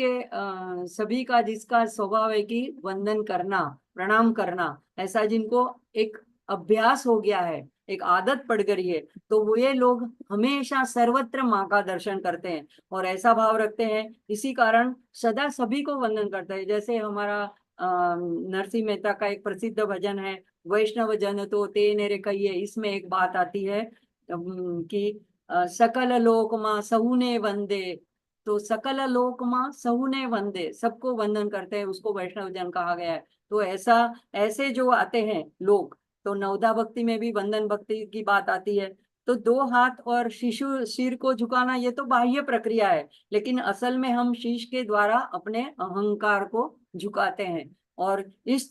का जिसका स्वभाव है कि वंदन करना, प्रणाम करना, ऐसा जिनको एक अभ्यास हो गया है, एक आदत पड़ गई है, तो वो ये लोग हमेशा सर्वत्र माँ का दर्शन करते हैं और ऐसा भाव रखते हैं। इसी कारण सदा सभी को वंदन करते हैं। जैसे हमारा नरसिंह मेहता का एक प्रसिद्ध भजन है, वैष्णव जन तो ते नेरे कहिए। इसमें एक बात आती है कि सकल लोक माँ सहुने वंदे। तो सकल लोक माँ सहुने वंदे, सबको वंदन करते हैं, उसको वैष्णव जन कहा गया है। तो ऐसा, ऐसे जो आते हैं लोग, तो नवदा भक्ति में भी वंदन भक्ति की बात आती है। तो दो हाथ और शिशु सिर को झुकाना ये तो बाह्य प्रक्रिया है, लेकिन असल में हम शीश के द्वारा अपने अहंकार को झुकाते हैं। और इस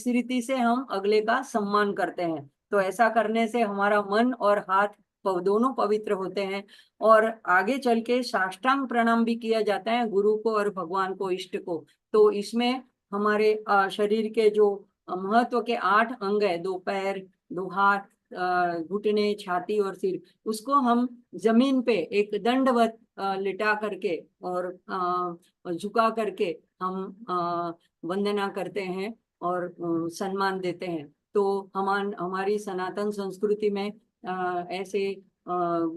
रीति से हम अगले का सम्मान करते हैं। तो ऐसा करने से हमारा मन और हाथ दोनों पवित्र होते हैं। और आगे चल के साष्टांग प्रणाम भी किया जाता है गुरु को और भगवान को, इष्ट को। तो इसमें हमारे शरीर के जो महत्व के 8 अंग है, 2 पैर, 2 हाथ, घुटने, छाती और सिर, उसको हम जमीन पे एक दंडवत लिटा करके और झुका करके हम वंदना करते हैं और सम्मान देते हैं। तो हमारी सनातन संस्कृति में ऐसे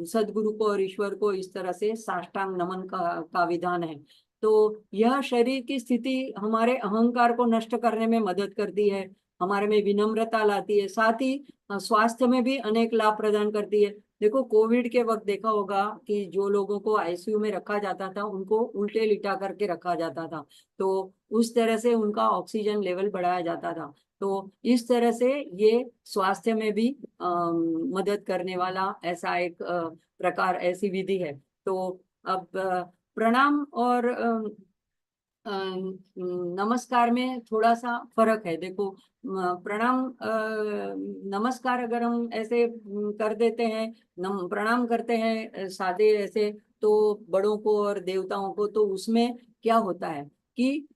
सदगुरु को और ईश्वर को इस तरह से साष्टांग नमन का विधान है। तो यह शरीर की स्थिति हमारे अहंकार को नष्ट करने में मदद करती है, हमारे में विनम्रता लाती है, साथ ही स्वास्थ्य में भी अनेक लाभ प्रदान करती है। देखो कोविड के वक्त देखा होगा कि जो लोगों को आईसीयू में रखा जाता था उनको उल्टे लिटा करके रखा जाता था, तो उस तरह से उनका ऑक्सीजन लेवल बढ़ाया जाता था। तो इस तरह से ये स्वास्थ्य में भी मदद करने वाला ऐसा एक प्रकार, ऐसी विधि है। तो अब प्रणाम और नमस्कार में थोड़ा सा फर्क है। देखो प्रणाम, नमस्कार अगर हम ऐसे कर देते हैं, प्रणाम करते हैं सादे ऐसे, तो बड़ों को और देवताओं को, तो उसमें क्या होता है कि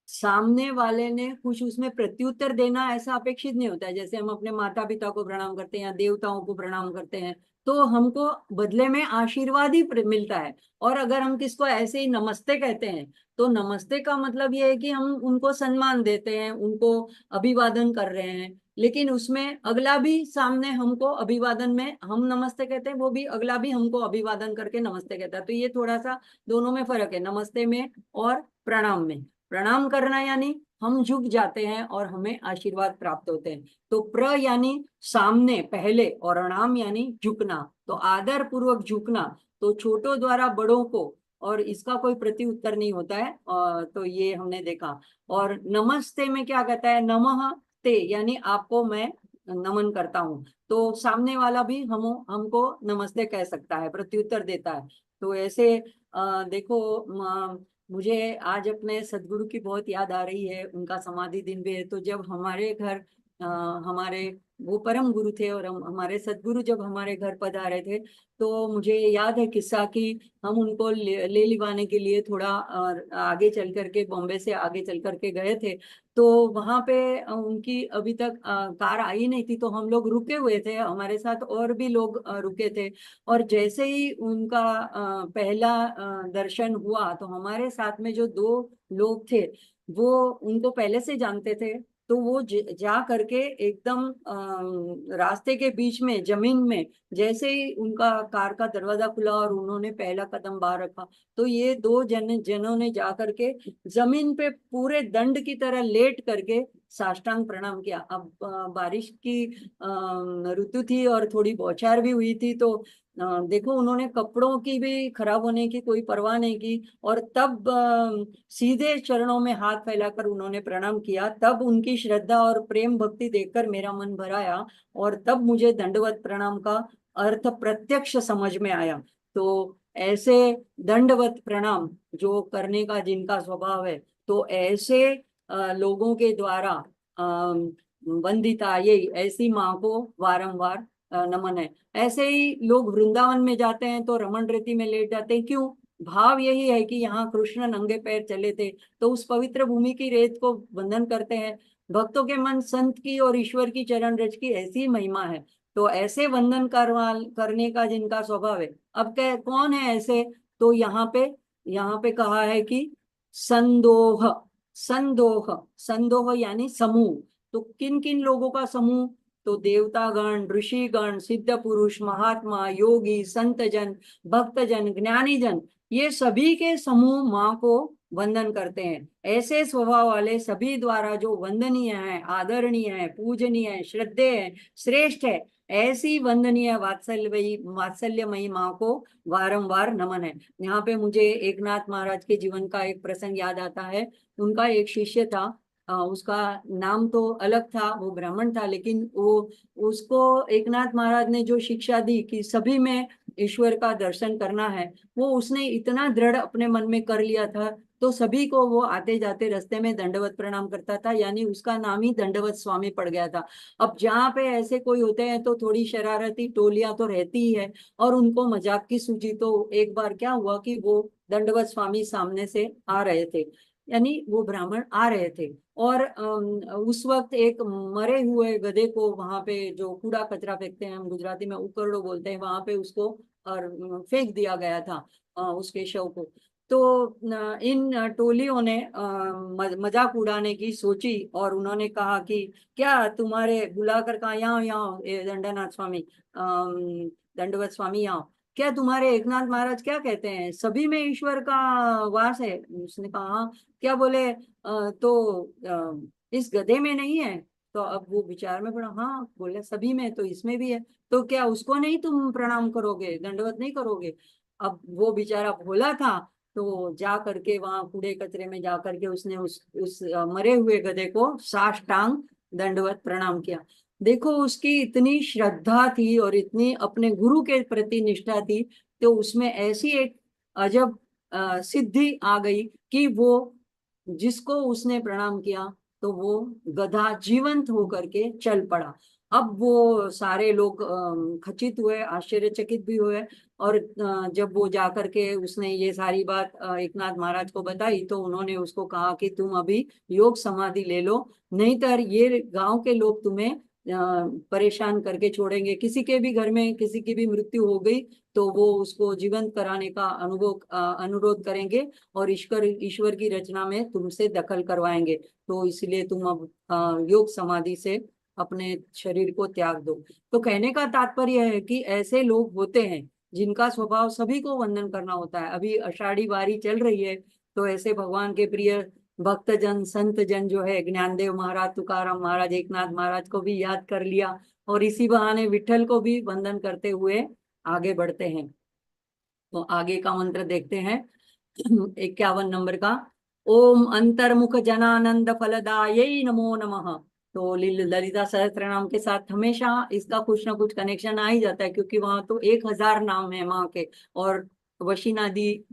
सामने वाले ने कुछ उसमें प्रत्युत्तर देना ऐसा अपेक्षित नहीं होता है। जैसे हम अपने माता पिता को प्रणाम करते हैं या देवताओं को प्रणाम करते हैं, तो हमको बदले में आशीर्वाद ही मिलता है। और अगर हम किसको ऐसे ही नमस्ते कहते हैं, तो नमस्ते का मतलब ये है कि हम उनको सम्मान देते हैं, उनको अभिवादन कर रहे हैं। लेकिन उसमें अगला भी सामने हमको अभिवादन में, हम नमस्ते कहते हैं, वो भी अगला भी हमको अभिवादन करके नमस्ते कहता है। तो ये थोड़ा सा दोनों में फर्क है, नमस्ते में और प्रणाम में। प्रणाम करना यानी हम झुक जाते हैं और हमें आशीर्वाद प्राप्त होते हैं। तो प्र यानी सामने पहले, और अणाम यानी झुकना, तो आदर पूर्वक झुकना, तो छोटों द्वारा बड़ों को, और इसका कोई प्रति उत्तर नहीं होता है। तो ये हमने देखा। और नमस्ते में क्या कहता है, नमः ते यानी आपको मैं नमन करता हूँ। तो सामने वाला भी हमको नमस्ते कह सकता है, प्रत्युत्तर देता है। तो ऐसे देखो, मुझे आज अपने सदगुरु की बहुत याद आ रही है, उनका समाधि दिन भी है। तो जब हमारे घर हमारे वो परम गुरु थे और हमारे सदगुरु जब हमारे घर पधारे थे, तो मुझे याद है किस्सा कि हम उनको ले लिवाने के लिए थोड़ा आगे चल करके, बॉम्बे से आगे चल करके गए थे। तो वहां पे उनकी अभी तक कार आई नहीं थी, तो हम लोग रुके हुए थे, हमारे साथ और भी लोग रुके थे। और जैसे ही उनका पहला दर्शन हुआ, तो हमारे साथ में जो 2 लोग थे वो उनको पहले से जानते थे। तो वो जा करके एकदम रास्ते के बीच में जमीन में, जैसे ही उनका कार का दरवाजा खुला और उन्होंने पहला कदम बाहर रखा, तो ये 2 जनों ने जा करके जमीन पे पूरे दंड की तरह लेट करके साष्टांग प्रणाम किया। अब बारिश की ऋतु थी और थोड़ी बौछार भी हुई थी, तो देखो उन्होंने कपड़ों की भी खराब होने की कोई परवाह नहीं की, और तब सीधे चरणों में हाथ फैलाकर उन्होंने प्रणाम किया। तब उनकी श्रद्धा और प्रेम भक्ति देखकर मेरा मन भर आया, और तब मुझे दंडवत प्रणाम का अर्थ प्रत्यक्ष समझ में आया। तो ऐसे दंडवत प्रणाम जो करने का जिनका स्वभाव है, तो ऐसे लोगों के द्वारा वंदिता, ये ऐसी माँ को वारंवार नमन है। ऐसे ही लोग वृंदावन में जाते हैं तो रमण रेती में लेट जाते हैं, क्यों? भाव यही है कि यहाँ कृष्ण नंगे पैर चले थे, तो उस पवित्र भूमि की रेत को वंदन करते हैं। भक्तों के मन संत की और ईश्वर की चरण रज की ऐसी महिमा है। तो ऐसे वंदन करने का जिनका स्वभाव है, अब कौन है ऐसे? तो यहाँ पे कहा है कि संदोह, संदोह, संदोह यानी समूह। तो किन किन लोगों का समूह? तो देवतागण, ऋषिगण, सिद्ध पुरुष, महात्मा, योगी, संतजन, भक्तजन, ज्ञानीजन, ये सभी के समूह माँ को वंदन करते हैं। ऐसे स्वभाव वाले सभी द्वारा जो वंदनीय है, आदरणीय है, पूजनीय है, श्रद्धेय है, श्रेष्ठ है, ऐसी वंदनीय वात्सल्यमयी माँ को वारंवार नमन है। यहाँ पे मुझे एकनाथ महाराज के जीवन का एक प्रसंग याद आता है। उनका एक शिष्य था, उसका नाम तो अलग था, वो ब्राह्मण था, लेकिन वो उसको एकनाथ महाराज ने जो शिक्षा दी कि सभी में ईश्वर का दर्शन करना है, वो उसने इतना दृढ़ अपने मन में कर लिया था तो सभी को वो आते जाते रास्ते में दंडवत प्रणाम करता था, यानी उसका नाम ही दंडवत स्वामी पड़ गया था। अब जहाँ पे ऐसे कोई होते हैं तो थोड़ी शरारती टोलियां तो रहती ही है, और उनको मजाक की सूझी। तो एक बार क्या हुआ कि वो दंडवत स्वामी सामने से आ रहे थे, यानी वो ब्राह्मण आ रहे थे, और उस वक्त एक मरे हुए गधे को वहां पे, जो कूड़ा कचरा फेंकते हैं, हम गुजराती में उकरड़ो बोलते हैं, वहां पे उसको और फेंक दिया गया था उसके शव को। तो इन टोलियों ने मजाक उड़ाने की सोची, और उन्होंने कहा कि क्या तुम्हारे बुलाकर कहा, यहाँ यहाँ ये दंडनाथ स्वामी, दंडवत स्वामी यहाँ, क्या तुम्हारे एकनाथ महाराज क्या कहते हैं, सभी में ईश्वर का वास है? उसने कहा हाँ। क्या बोले तो इस गधे में नहीं है? तो अब वो विचार में पड़ा, हाँ बोले सभी में, तो इसमें भी है, तो क्या उसको नहीं तुम प्रणाम करोगे, दंडवत नहीं करोगे? अब वो बेचारा भोला था, तो जा करके वहां कूड़े कचरे में जा करके उसने उस मरे हुए गधे को साष्टांग दंडवत प्रणाम किया। देखो उसकी इतनी श्रद्धा थी और इतनी अपने गुरु के प्रति निष्ठा थी, तो उसमें ऐसी एक अजब सिद्धि आ गई कि वो जिसको उसने प्रणाम किया तो वो गधा जीवंत होकर के चल पड़ा। अब वो सारे लोग खचित हुए, आश्चर्यचकित भी हुए, और जब वो जाकर के उसने ये सारी बात एकनाथ महाराज को बताई, तो उन्होंने उसको कहा कि तुम अभी योग समाधि ले लो, नहीं तो ये गांव के लोग तुम्हें परेशान करके छोड़ेंगे। किसी के भी घर में किसी की भी मृत्यु हो गई तो वो उसको जीवंत कराने का अनुरोध करेंगे, और ईश्वर ईश्वर की रचना में तुमसे दखल करवाएंगे। तो इसलिए तुम अब योग समाधि से अपने शरीर को त्याग दो। तो कहने का तात्पर्य है कि ऐसे लोग होते हैं जिनका स्वभाव सभी को वंदन करना होता है। अभी आषाढ़ी वारी चल रही है, तो ऐसे भगवान के प्रिय भक्त जन संत जन जो है, ज्ञानदेव महाराज, तुकाराम महाराज, एकनाथ महाराज को भी याद कर लिया, और इसी बहाने विठल को भी वंदन करते हुए आगे बढ़ते हैं। तो आगे का मंत्र देखते हैं 51 नंबर का। ओम अंतर्मुख जनानंद फलदायै नमो नमः। तो ललिता सहस्त्र नाम के साथ हमेशा इसका कुछ ना कुछ कनेक्शन आ ही जाता है, क्योंकि वहां तो 1000 नाम है माँ के, और वशिनादि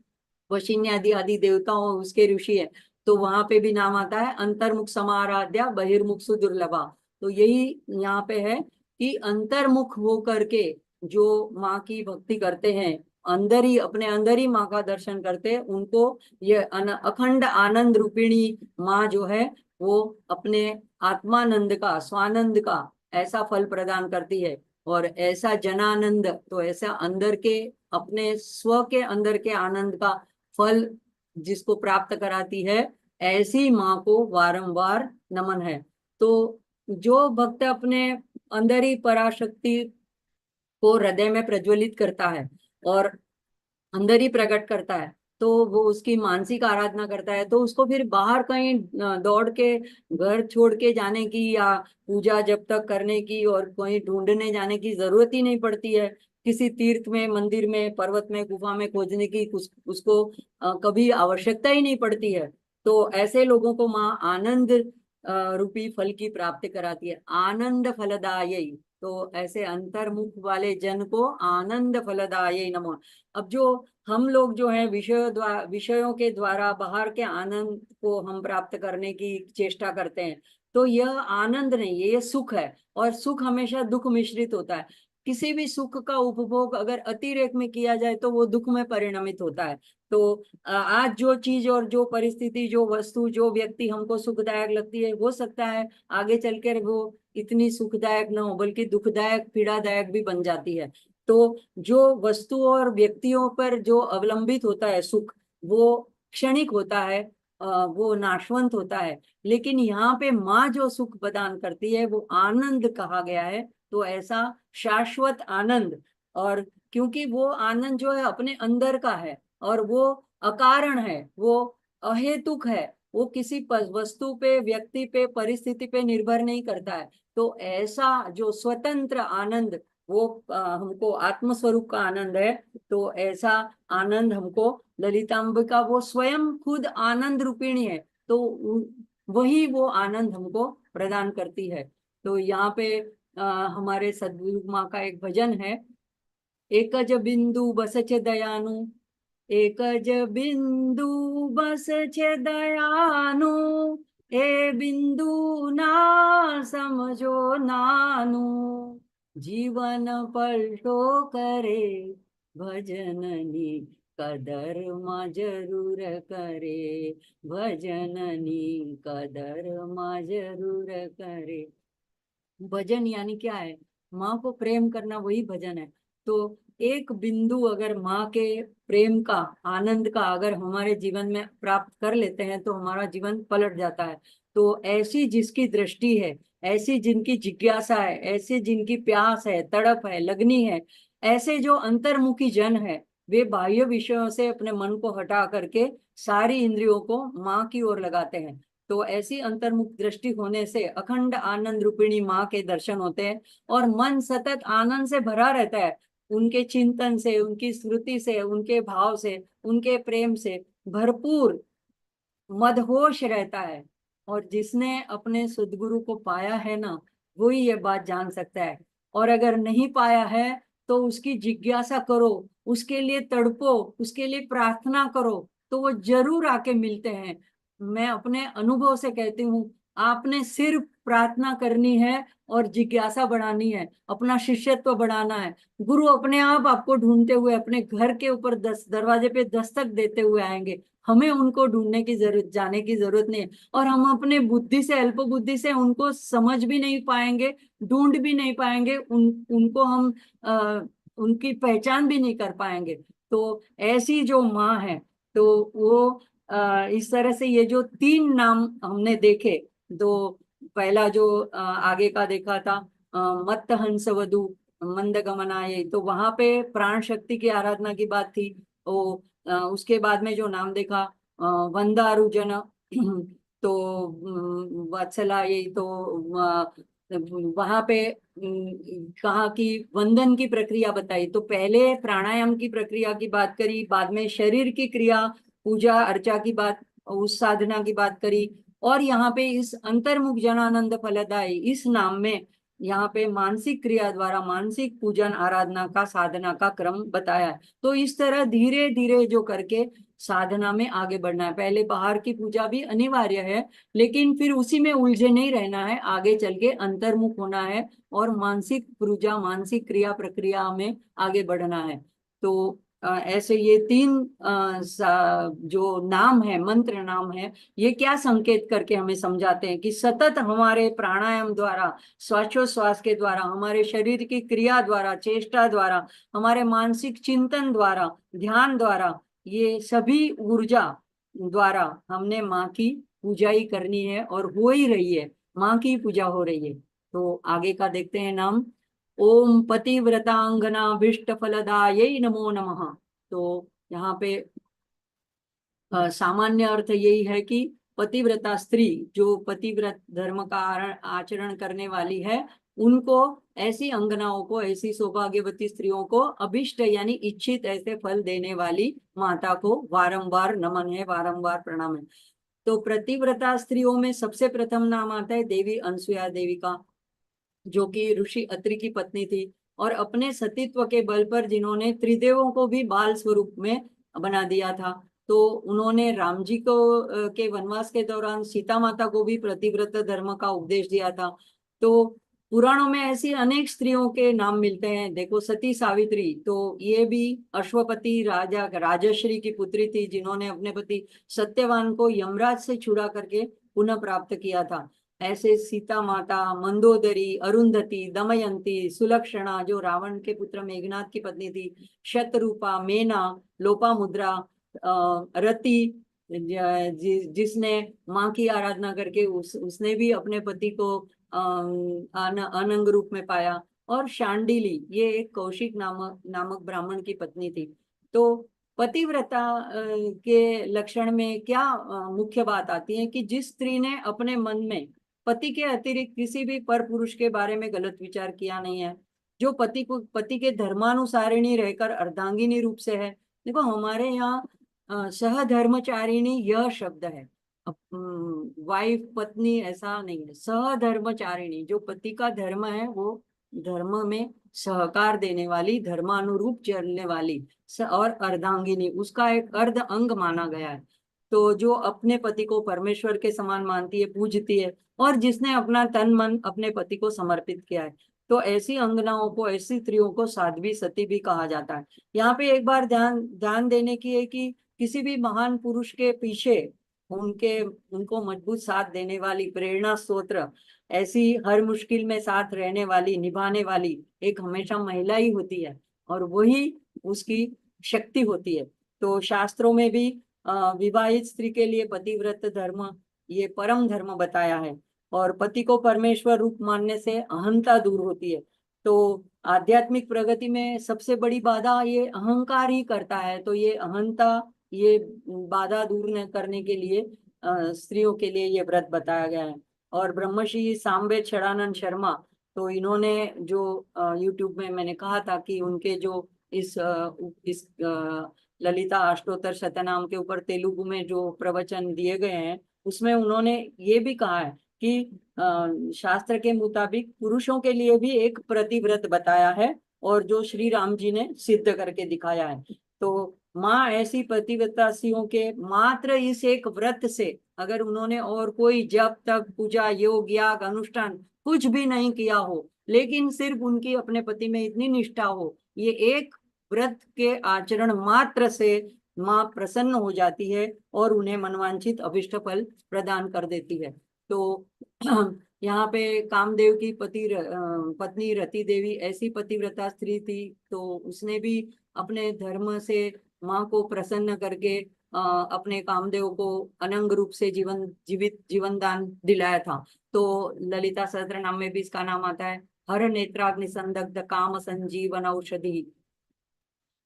वशिन्यादि आदि देवताओं उसके ऋषि है, तो वहां पे भी नाम आता है अंतर्मुख समाराध्या बहिर्मुख सुदुर्लभा। तो यही यहाँ पे है कि अंतर्मुख हो करके जो माँ की भक्ति करते हैं, अंदर ही अपने अंदर ही माँ का दर्शन करते हैं, उनको ये अखंड आनंद रूपिणी माँ जो है वो अपने आत्मानंद का, स्वानंद का ऐसा फल प्रदान करती है। और ऐसा जनानंद, तो ऐसा अंदर के, अपने स्व के अंदर के आनंद का फल जिसको प्राप्त कराती है, ऐसी माँ को वारंवार नमन है। तो जो भक्त अपने अंदर ही पराशक्ति को हृदय में प्रज्वलित करता है और अंदर ही प्रकट करता है, तो वो उसकी मानसिक आराधना करता है, तो उसको फिर बाहर कहीं दौड़ के घर छोड़ के जाने की या पूजा जब तक करने की और कहीं ढूंढने जाने की जरूरत ही नहीं पड़ती है। किसी तीर्थ में, मंदिर में, पर्वत में, गुफा में खोजने की उसको कभी आवश्यकता ही नहीं पड़ती है। तो ऐसे लोगों को माँ आनंद रूपी फल की प्राप्ति कराती है, आनंद फलदायी। तो ऐसे अंतर्मुख वाले जन को आनंद फलदायी नमो। अब जो हम लोग जो है विषयों के द्वारा बाहर के आनंद को हम प्राप्त करने की चेष्टा करते हैं, तो यह आनंद नहीं है, ये सुख है, और सुख हमेशा दुख मिश्रित होता है। किसी भी सुख का उपभोग अगर अतिरेक में किया जाए तो वो दुख में परिणमित होता है। तो आज जो चीज और जो परिस्थिति, जो वस्तु, जो व्यक्ति हमको सुखदायक लगती है, हो सकता है आगे चलकर वो इतनी सुखदायक ना हो, बल्कि दुखदायक, पीड़ादायक भी बन जाती है। तो जो वस्तु और व्यक्तियों पर जो अवलंबित होता है सुख, वो क्षणिक होता है, वो नाशवंत होता है। लेकिन यहाँ पे माँ जो सुख प्रदान करती है वो आनंद कहा गया है। तो ऐसा शाश्वत आनंद, और क्योंकि वो आनंद जो है अपने अंदर का है, और वो अकारण है, वो अहेतुक है, वो किसी वस्तु पे, व्यक्ति पे, परिस्थिति पे निर्भर नहीं करता है। तो ऐसा जो स्वतंत्र आनंद, वो हमको आत्मस्वरूप का आनंद है। तो ऐसा आनंद हमको ललितांबिका वो स्वयं खुद आनंद रूपिणी है, तो वही वो आनंद हमको प्रदान करती है। तो यहाँ पे हमारे सदगुरु माँ का एक भजन है, एकज बिंदु बसच दयानु एक ज बिंदु बस छे दयानु, ए बिंदु ना समझो नानु, जीवन पलटो करे भजननी कदर मां जरूर करे, भजननी कदर मां जरूर करे। भजन यानी क्या है? माँ को प्रेम करना वही भजन है। तो एक बिंदु अगर माँ के प्रेम का, आनंद का अगर हमारे जीवन में प्राप्त कर लेते हैं तो हमारा जीवन पलट जाता है। तो ऐसी जिसकी दृष्टि है, ऐसी जिनकी जिज्ञासा है, ऐसी जिनकी प्यास है, तड़प है, लगनी है, ऐसे जो अंतर्मुखी जन है, वे बाह्य विषयों से अपने मन को हटा करके सारी इंद्रियों को माँ की ओर लगाते हैं। तो ऐसी अंतर्मुख दृष्टि होने से अखंड आनंद रूपिणी माँ के दर्शन होते हैं और मन सतत आनंद से भरा रहता है। उनके चिंतन से, उनकी स्मृति से, उनके भाव से, उनके प्रेम से भरपूर मदहोश रहता है। और जिसने अपने सद्गुरु को पाया है ना, वही ये बात जान सकता है। और अगर नहीं पाया है तो उसकी जिज्ञासा करो, उसके लिए तड़पो, उसके लिए प्रार्थना करो, तो वो जरूर आके मिलते हैं। मैं अपने अनुभव से कहती हूँ, आपने सिर्फ प्रार्थना करनी है और जिज्ञासा बढ़ानी है, अपना शिष्यत्व बढ़ाना है। गुरु अपने आप आपको ढूंढते हुए अपने घर के ऊपर दरवाजे पे दस्तक देते हुए आएंगे। हमें उनको ढूंढने की जरूरत, जाने की जरूरत नहीं है। और हम अपने बुद्धि से, अल्प बुद्धि से उनको समझ भी नहीं पाएंगे, ढूंढ भी नहीं पाएंगे, उनको हम उनकी पहचान भी नहीं कर पाएंगे। तो ऐसी जो माँ है, तो वो इस तरह से ये जो तीन नाम हमने देखे, दो, पहला जो आगे का देखा था, मत्त हंस वधु मंद गमनाये, तो वहां पे प्राण शक्ति की आराधना की बात थी। वो उसके बाद में जो नाम देखा, वंदारुजन तो वत्सला, यही तो वहां पे कहा कि वंदन की प्रक्रिया बताई। तो पहले प्राणायाम की प्रक्रिया की बात करी, बाद में शरीर की क्रिया, पूजा अर्चा की बात, उस साधना की बात करी। और यहाँ पे इस अंतर्मुख जनानंद फलदायी इस नाम में यहाँ पे मानसिक क्रिया द्वारा मानसिक पूजन आराधना का, साधना का क्रम बताया है। तो इस तरह धीरे धीरे जो करके साधना में आगे बढ़ना है। पहले बाहर की पूजा भी अनिवार्य है, लेकिन फिर उसी में उलझे नहीं रहना है, आगे चल के अंतर्मुख होना है और मानसिक पूजा, मानसिक क्रिया प्रक्रिया में आगे बढ़ना है। तो ऐसे ये तीन जो नाम है, मंत्र नाम है, ये क्या संकेत करके हमें समझाते हैं कि सतत हमारे प्राणायाम द्वारा, श्वासोश्वास के द्वारा, हमारे शरीर की क्रिया द्वारा, चेष्टा द्वारा, हमारे मानसिक चिंतन द्वारा, ध्यान द्वारा, ये सभी ऊर्जा द्वारा हमने माँ की पूजा ही करनी है और हो ही रही है, माँ की पूजा हो रही है। तो आगे का देखते हैं नाम, ओम पतिव्रतांगना भीष्ट फलदायै नमो नमः। तो यहाँ पे सामान्य अर्थ यही है कि पतिव्रता स्त्री, जो पतिव्रत धर्म का आचरण करने वाली है, उनको, ऐसी अंगनाओं को, ऐसी सौभाग्यवती स्त्रियों को अभिष्ट यानी इच्छित ऐसे फल देने वाली माता को वारंवार नमन है, वारंवार प्रणाम है। तो प्रतिव्रता स्त्रियों में सबसे प्रथम नाम आता है देवी अनसुया देवी का, जो कि ऋषि अत्रि की पत्नी थी और अपने सतीत्व के बल पर जिन्होंने त्रिदेवों को भी बाल स्वरूप में बना दिया था। तो उन्होंने राम जी को के वनवास के दौरान सीता माता को भी प्रतिव्रत धर्म का उपदेश दिया था। तो पुराणों में ऐसी अनेक स्त्रियों के नाम मिलते हैं। देखो, सती सावित्री, तो ये भी अश्वपति राजा राजश्री की पुत्री थी, जिन्होंने अपने पति सत्यवान को यमराज से छुड़ा करके पुनः प्राप्त किया था। ऐसे सीता माता, मंदोदरी, अरुंधति, दमयंती, सुलक्षणा जो रावण के पुत्र मेघनाथ की पत्नी थी, शतरूपा, मेना, लोपामुद्रा, रति, जिसने माँ की आराधना करके उसने भी अपने पति को अनंग रूप में पाया, और शांडिली, ये एक कौशिक नामक ब्राह्मण की पत्नी थी। तो पतिव्रता के लक्षण में क्या मुख्य बात आती है कि जिस स्त्री ने अपने मन में पति के अतिरिक्त किसी भी पर पुरुष के बारे में गलत विचार किया नहीं है, जो पति के धर्मानुसारिणी रहकर अर्धांगिनी रूप से है। देखो, हमारे यहाँ सहधर्मचारिणी यह शब्द है, वाइफ, पत्नी ऐसा नहीं है। सहधर्मचारिणी, जो पति का धर्म है वो धर्म में सहकार देने वाली, धर्मानुरूप चलने वाली और अर्धांगिनी, उसका एक अर्ध अंग माना गया है। तो जो अपने पति को परमेश्वर के समान मानती है, पूजती है, और जिसने अपना तन मन अपने पति को समर्पित किया है, तो ऐसी अंगनाओं को, ऐसी स्त्रियों को साध्वी सती भी कहा जाता है। यहाँ पे एक बार ध्यान ध्यान देने की है कि किसी भी महान पुरुष के पीछे उनके उनको मजबूत साथ देने वाली, प्रेरणा स्रोत, ऐसी हर मुश्किल में साथ रहने वाली, निभाने वाली एक हमेशा महिला ही होती है, और वही उसकी शक्ति होती है। तो शास्त्रों में भी विवाहित स्त्री के लिए पतिव्रत धर्म ये परम धर्म बताया है, और पति को परमेश्वर रूप मानने से अहंता दूर होती है। तो आध्यात्मिक प्रगति में सबसे बड़ी बाधा ये अहंकार ही करता है, तो ये अहंता, ये बाधा दूर न करने के लिए स्त्रियों के लिए ये व्रत बताया गया है। और ब्रह्मश्री सांबे छड़ानंद शर्मा, तो इन्होंने जो यूट्यूब में मैंने कहा था कि उनके जो इस ललिता अष्टोत्तर शतनाम के ऊपर तेलुगु में जो प्रवचन दिए गए हैं, उसमें उन्होंने ये भी कहा है कि शास्त्र के मुताबिक पुरुषों के लिए भी एक प्रतिव्रत बताया है, और जो श्री राम जी ने सिद्ध करके दिखाया है। तो माँ ऐसी पतिव्रतासियों के मात्र इस एक व्रत से, अगर उन्होंने और कोई जप तप पूजा योग याग अनुष्ठान कुछ भी नहीं किया हो, लेकिन सिर्फ उनकी अपने पति में इतनी निष्ठा हो, ये एक व्रत के आचरण मात्र से माँ प्रसन्न हो जाती है और उन्हें मनवांछित अभिष्ट फल प्रदान कर देती है। तो यहाँ पे कामदेव की पत्नी रति देवी ऐसी पतिव्रता स्त्री थी, तो उसने भी अपने धर्म से माँ को प्रसन्न करके अपने कामदेव को अनंग रूप से जीवन दान दिलाया था। तो ललिता सहस्त्रनाम में भी इसका नाम आता है, हर नेत्राग्नि संदग्ध काम संजीवन औषधि।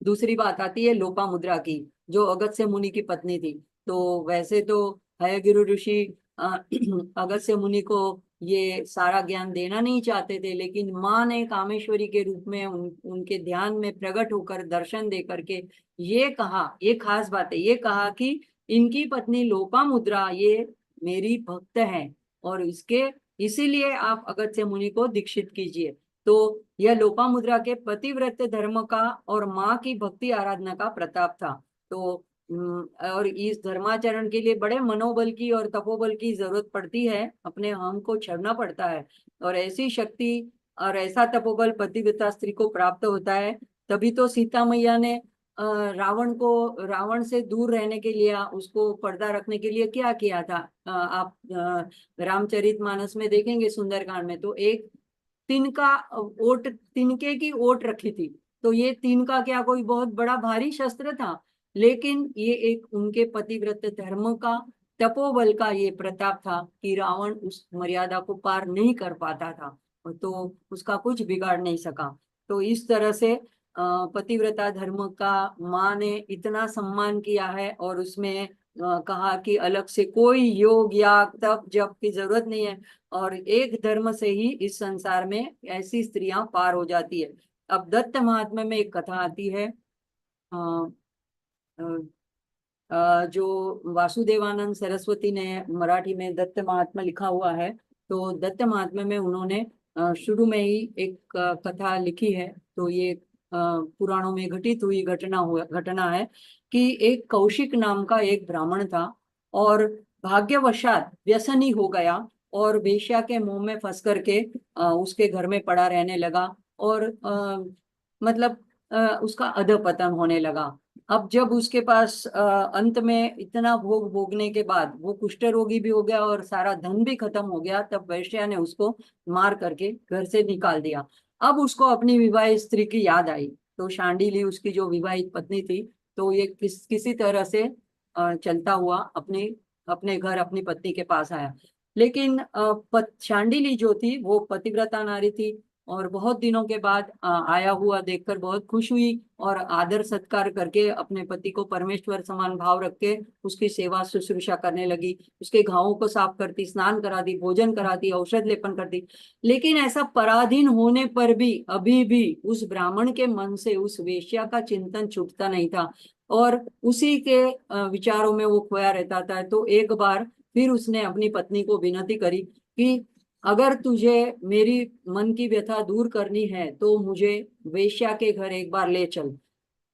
दूसरी बात आती है लोपामुद्रा की, जो अगस्त्य मुनि की पत्नी थी। तो वैसे तो हयगिरि ऋषि अगस्त्य मुनि को ये सारा ज्ञान देना नहीं चाहते थे, लेकिन माँ ने कामेश्वरी के रूप में उनके ध्यान में प्रकट होकर दर्शन दे करके ये कहा, ये खास बात है, ये कहा कि इनकी पत्नी लोपामुद्रा ये मेरी भक्त है, और इसके इसीलिए आप अगस्त्य मुनि को दीक्षित कीजिए। तो यह लोपामुद्रा के पतिव्रत धर्म का और माँ की भक्ति आराधना का प्रताप था। तो और इस धर्माचरण के लिए बड़े मनोबल की और तपोबल की जरूरत पड़ती है, अपने हम को छोड़ना पड़ता है, और ऐसी शक्ति और ऐसा तपोबल पतिव्रता स्त्री को प्राप्त होता है। तभी तो सीता मैया ने रावण से दूर रहने के लिए, उसको पर्दा रखने के लिए क्या किया था। आप रामचरितमानस में देखेंगे, सुंदरकांड में, तो एक तिनका ओट, तिनके की ओट रखी थी। तो ये तिनका क्या कोई बहुत बड़ा भारी शस्त्र था, लेकिन ये एक उनके पतिव्रत धर्म का, तपोबल का ये प्रताप था कि रावण उस मर्यादा को पार नहीं कर पाता था, तो उसका कुछ बिगाड़ नहीं सका। तो इस तरह से पतिव्रता धर्म का माँ ने इतना सम्मान किया है, और उसमें कहा कि अलग से कोई योग या तप जप की जरूरत नहीं है, और एक धर्म से ही इस संसार में ऐसी स्त्रियां पार हो जाती है। अब दत्त महात्म्य में एक कथा आती है, अ, जो वासुदेवानंद सरस्वती ने मराठी में दत्त महात्म्य लिखा हुआ है। तो दत्त महात्म्य में उन्होंने शुरू में ही एक कथा लिखी है। तो ये पुराणों में घटित हुई घटना है कि एक कौशिक नाम का एक ब्राह्मण था, और भाग्यवशात व्यसनी हो गया, और वेश्या के मुंह में फंस करके उसके घर में पड़ा रहने लगा, और मतलब उसका अधपतन होने लगा। अब जब उसके पास अंत में इतना भोग भोगने के बाद वो कुष्ठ रोगी भी हो गया और सारा धन भी खत्म हो गया, तब वैश्या ने उसको मार करके घर से निकाल दिया। अब उसको अपनी विवाहित स्त्री की याद आई, तो शांडिली उसकी जो विवाहित पत्नी थी, तो ये किसी तरह से चलता हुआ अपने अपने घर अपनी पत्नी के पास आया। लेकिन शांडिली जो थी वो पतिव्रता नारी थी, और बहुत दिनों के बाद आया हुआ देखकर बहुत खुश हुई, और आदर सत्कार करके अपने पति को परमेश्वर समान भाव रख के उसकी सेवा शुश्रूषा करने लगी। उसके घावों को साफ करती, स्नान कराती, भोजन कराती, औषध लेपन करती। लेकिन ऐसा पराधीन होने पर भी अभी भी उस ब्राह्मण के मन से उस वेश्या का चिंतन छूटता नहीं था, और उसी के विचारों में वो खोया रहता था। तो एक बार फिर उसने अपनी पत्नी को विनती करी कि अगर तुझे मेरी मन की व्यथा दूर करनी है तो मुझे वेश्या के घर एक बार ले चल,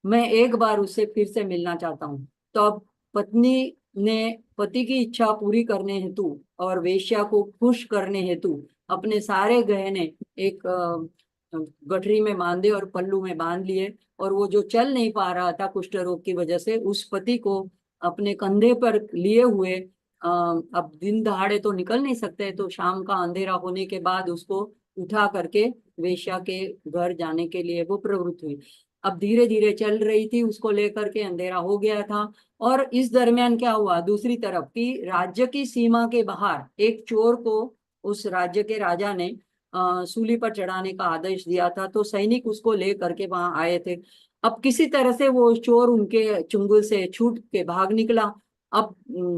मैं एक बार उससे फिर से मिलना चाहता हूँ। तो अब पत्नी ने पति की इच्छा पूरी करने हेतु और वेश्या को खुश करने हेतु अपने सारे गहने एक गठरी में बांधे और पल्लू में बांध लिए, और वो जो चल नहीं पा रहा था कुष्ठ रोग की वजह से, उस पति को अपने कंधे पर लिए हुए अब दिन दहाड़े तो निकल नहीं सकते, तो शाम का अंधेरा होने के बाद उसको उठा करके वेश्या के घर जाने के लिए वो प्रवृत्त हुई। अब धीरे धीरे चल रही थी, उसको लेकर के अंधेरा हो गया था। और इस दरमियान क्या हुआ, दूसरी तरफ की राज्य की सीमा के बाहर एक चोर को उस राज्य के राजा ने सूली पर चढ़ाने का आदेश दिया था, तो सैनिक उसको ले करके वहां आए थे। अब किसी तरह से वो चोर उनके चुंगल से छूट के भाग निकला। अब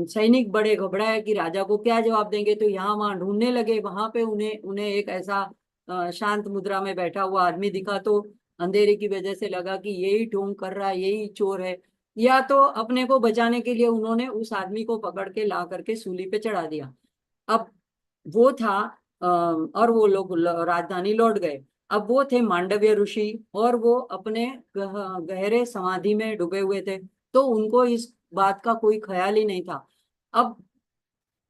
सैनिक बड़े घबराए कि राजा को क्या जवाब देंगे, तो यहाँ वहां ढूंढने लगे। वहां पे उन्हें उन्हें एक ऐसा शांत मुद्रा में बैठा हुआ आदमी दिखा, तो अंधेरे की वजह से लगा कि यही ढोंग कर रहा है, यही चोर है। या तो अपने को बचाने के लिए उन्होंने उस आदमी को पकड़ के ला करके सूली पे चढ़ा दिया। अब वो था और वो लोग राजधानी लौट गए। अब वो थे मांडव्य ऋषि, और वो अपने गहरे समाधि में डूबे हुए थे, तो उनको इस बात का कोई ख्याल ही नहीं था। अब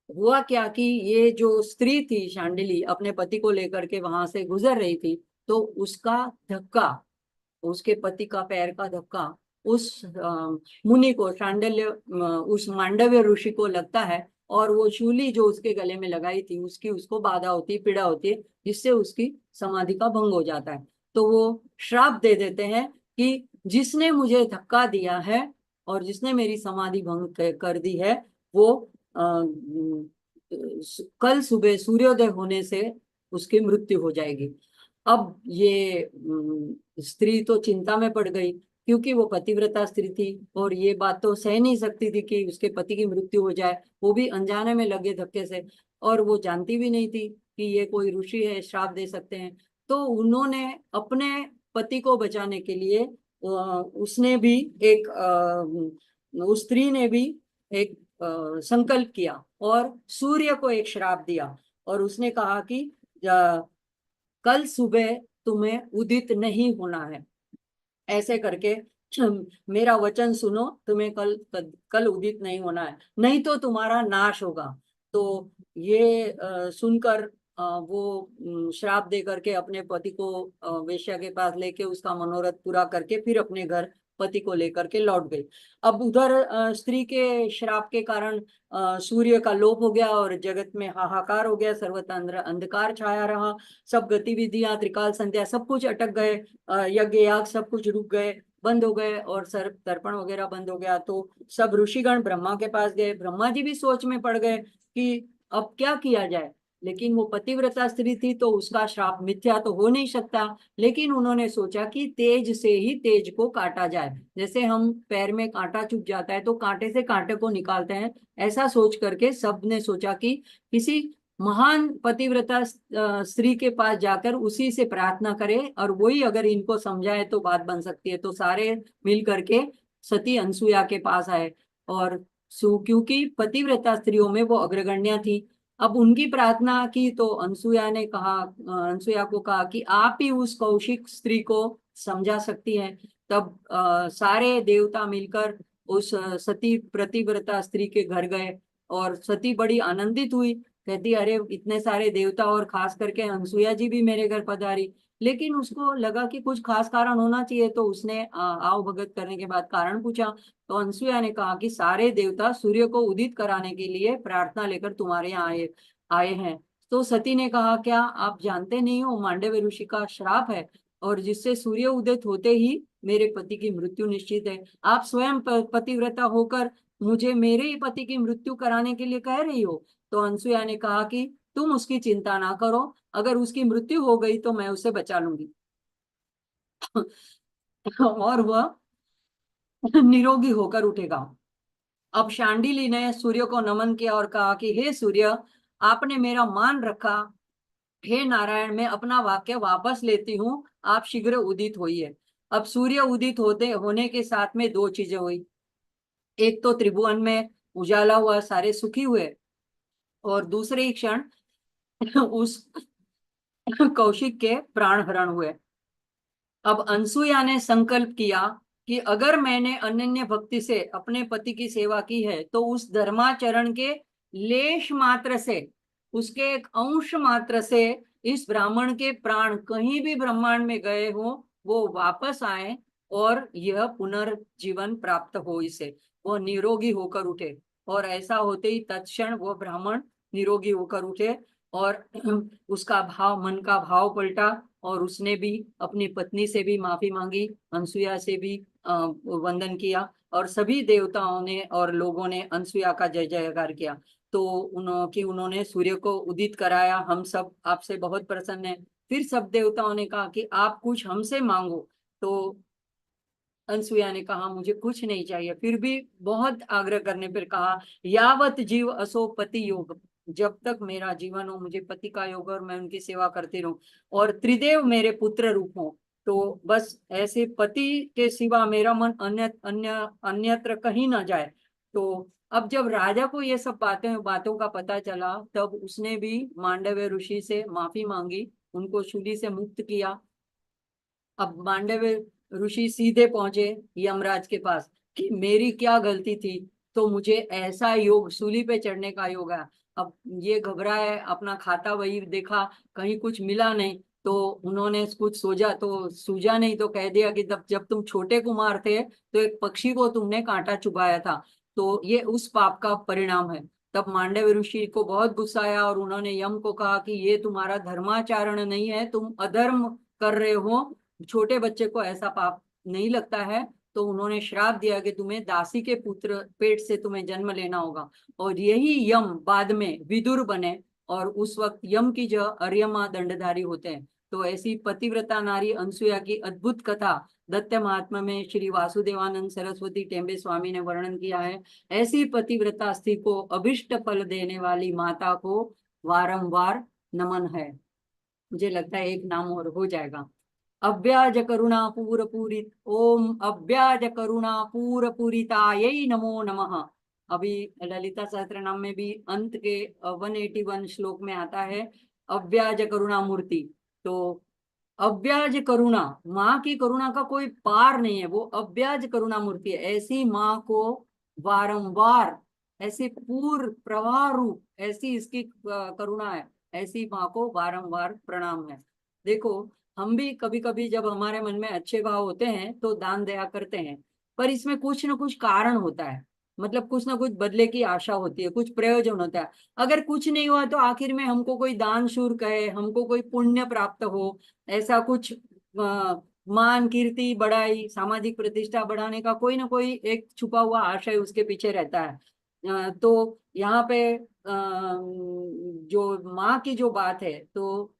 हुआ क्या कि ये जो स्त्री थी शांडिली अपने पति को लेकर के वहां से गुजर रही थी, तो उसका धक्का, उसके पति का पैर का धक्का उस मुनि को, शांडल्य उस मांडव्य ऋषि को लगता है, और वो शूली जो उसके गले में लगाई थी उसकी उसको बाधा होती है, पीड़ा होती है, जिससे उसकी समाधि का भंग हो जाता है। तो वो श्राप दे देते हैं कि जिसने मुझे धक्का दिया है और जिसने मेरी समाधि भंग कर दी है, वो कल सुबह सूर्योदय होने से उसकी मृत्यु हो जाएगी। अब ये स्त्री तो चिंता में पड़ गई, क्योंकि वो पतिव्रता स्त्री थी और ये बात तो सह नहीं सकती थी कि उसके पति की मृत्यु हो जाए, वो भी अनजाने में लगे धक्के से। और वो जानती भी नहीं थी कि ये कोई ऋषि है, श्राप दे सकते हैं। तो उन्होंने अपने पति को बचाने के लिए उसने भी एक उस स्त्री ने भी एक संकल्प किया और सूर्य को एक श्राप दिया। और उसने कहा कि कल सुबह तुम्हें उदित नहीं होना है, ऐसे करके मेरा वचन सुनो, तुम्हें कल उदित नहीं होना है, नहीं तो तुम्हारा नाश होगा। तो ये सुनकर वो श्राप दे करके अपने पति को वेश्या के पास लेके उसका मनोरथ पूरा करके फिर अपने घर पति को लेकर के लौट गई। अब उधर स्त्री के श्राप के कारण सूर्य का लोप हो गया और जगत में हाहाकार हो गया, सर्वत्र अंधकार छाया रहा। सब गतिविधियां, त्रिकाल संध्या, सब कुछ अटक गए, यज्ञ याग सब कुछ रुक गए, बंद हो गए, और सर्प तर्पण वगैरह बंद हो गया। तो सब ऋषिगण ब्रह्मा के पास गए। ब्रह्मा जी भी सोच में पड़ गए कि अब क्या किया जाए। लेकिन वो पतिव्रता स्त्री थी तो उसका श्राप मिथ्या तो हो नहीं सकता। लेकिन उन्होंने सोचा कि तेज से ही तेज को काटा जाए, जैसे हम पैर में कांटा चुभ जाता है तो कांटे से कांटे को निकालते हैं, ऐसा सोच करके सबने सोचा कि किसी महान पतिव्रता स्त्री के पास जाकर उसी से प्रार्थना करें, और वही अगर इनको समझाए तो बात बन सकती है। तो सारे मिल करके सती अनसुया के पास आए, और क्योंकि पतिव्रता स्त्रियों में वो अग्रगण्या थी, अब उनकी प्रार्थना की तो अनसुया ने कहा, अनसुया को कहा कि आप ही उस कौशिक स्त्री को समझा सकती हैं। तब सारे देवता मिलकर उस सती प्रतिव्रता स्त्री के घर गए, और सती बड़ी आनंदित हुई, कहती अरे इतने सारे देवता और खास करके अनसुया जी भी मेरे घर पधारी। लेकिन उसको लगा कि कुछ खास कारण होना चाहिए, तो उसने आओ भगत करने के बाद कारण पूछा। तो अनसुया ने कहा कि सारे देवता सूर्य को उदित कराने के लिए प्रार्थना लेकर तुम्हारे यहाँ आए आए हैं। तो सती ने कहा क्या आप जानते नहीं हो, मांडव्य ऋषि का श्राप है, और जिससे सूर्य उदित होते ही मेरे पति की मृत्यु निश्चित है। आप स्वयं पतिव्रता होकर मुझे मेरे ही पति की मृत्यु कराने के लिए कह रही हो। तो अनसुया ने कहा कि तुम उसकी चिंता ना करो, अगर उसकी मृत्यु हो गई तो मैं उसे बचा लूंगी। और वह निरोगी होकर उठेगा। अब शांडिली ने सूर्य को नमन किया और कहा कि हे सूर्य, आपने मेरा मान रखा। हे नारायण, मैं अपना वाक्य वापस लेती हूँ, आप शीघ्र उदित होइए। अब सूर्य उदित होते होने के साथ में दो चीजें हुई। एक तो त्रिभुवन में उजाला हुआ, सारे सुखी हुए, और दूसरे ही क्षण उस कौशिक के प्राण हरण हुए। अब अनसुया ने संकल्प किया कि अगर मैंने अनन्य भक्ति से अपने पति की सेवा की है तो उस धर्माचरण के लेश मात्र से, उसके एक अंश मात्र से इस ब्राह्मण के प्राण कहीं भी ब्रह्मांड में गए हो वो वापस आए और यह पुनर्जीवन प्राप्त हो, इसे वो निरोगी होकर उठे। और ऐसा होते ही तत्क्षण वो ब्राह्मण निरोगी होकर उठे और उसका भाव, मन का भाव पलटा और उसने भी अपनी पत्नी से भी माफी मांगी, अनसुया से भी वंदन किया और सभी देवताओं ने और लोगों ने अनसुया का जय जयकार किया। तो उन्होंने सूर्य को उदित कराया, हम सब आपसे बहुत प्रसन्न हैं। फिर सब देवताओं ने कहा कि आप कुछ हमसे मांगो। तो अनसुया ने कहा मुझे कुछ नहीं चाहिए, फिर भी बहुत आग्रह करने पर कहा यावत जीव असो पति योग, जब तक मेरा जीवन हो मुझे पति का योग और मैं उनकी सेवा करती रहूं और त्रिदेव मेरे पुत्र रूप हो, तो बस ऐसे पति के सिवा मेरा मन अन्यत्र कहीं ना जाए। तो अब जब राजा को ये सब बातों का पता चला तब उसने भी मांडव्य ऋषि से माफी मांगी, उनको शूली से मुक्त किया। अब मांडव्य ऋषि सीधे पहुंचे यमराज के पास कि मेरी क्या गलती थी, तो मुझे ऐसा योग, सूली पे चढ़ने का योग है। अब ये घबराए, अपना खाता वही देखा, कहीं कुछ मिला नहीं। तो उन्होंने कुछ सोचा तो सूझा नहीं, तो कह दिया कि जब तुम छोटे कुमार थे तो एक पक्षी को तुमने कांटा चुभाया था, तो ये उस पाप का परिणाम है। तब मांडव्य ऋषि को बहुत गुस्सा आया और उन्होंने यम को कहा कि ये तुम्हारा धर्माचरण नहीं है, तुम अधर्म कर रहे हो, छोटे बच्चे को ऐसा पाप नहीं लगता है। तो उन्होंने श्राप दिया कि तुम्हें दासी के पुत्र पेट से तुम्हें जन्म लेना होगा। और यही यम बाद में विदुर बने और उस वक्त यम की जो अर्यमा दंडधारी होते हैं। तो ऐसी पतिव्रता नारी अनसुया की अद्भुत कथा दत्त महात्मा में श्री वासुदेवानंद सरस्वती टेम्बे स्वामी ने वर्णन किया है। ऐसी पतिव्रता स्त्री को अभिष्ट फल देने वाली माता को वारंवार नमन है। मुझे लगता है एक नाम और हो जाएगा, अव्याज करुणा पूर पूरित, ओम अव्याज करुणा पूर पूरितायै नमो नमः। अभी ललिता सहस्त्रनाम में भी अंत के 181 श्लोक में आता है अव्याज करुणा मूर्ति। तो अव्याज करुणा, माँ की करुणा का कोई पार नहीं है, वो अव्याज करुणा मूर्ति है। ऐसी माँ को वारंवार, ऐसे पूर्ण प्रवाह रूप ऐसी इसकी करुणा है, ऐसी माँ को वारंवार प्रणाम है। देखो, हम भी कभी कभी जब हमारे मन में अच्छे भाव होते हैं तो दान दया करते हैं, पर इसमें कुछ ना कुछ कारण होता है, मतलब कुछ ना कुछ बदले की आशा होती है, कुछ प्रयोजन होता है। अगर कुछ नहीं हुआ तो आखिर में हमको कोई दान शूर कहे, हमको कोई पुण्य प्राप्त हो, ऐसा कुछ मान कीर्ति बढ़ाई, सामाजिक प्रतिष्ठा बढ़ाने का कोई ना कोई एक छुपा हुआ आशय उसके पीछे रहता है। तो यहाँ पे जो माँ की जो बात है, तो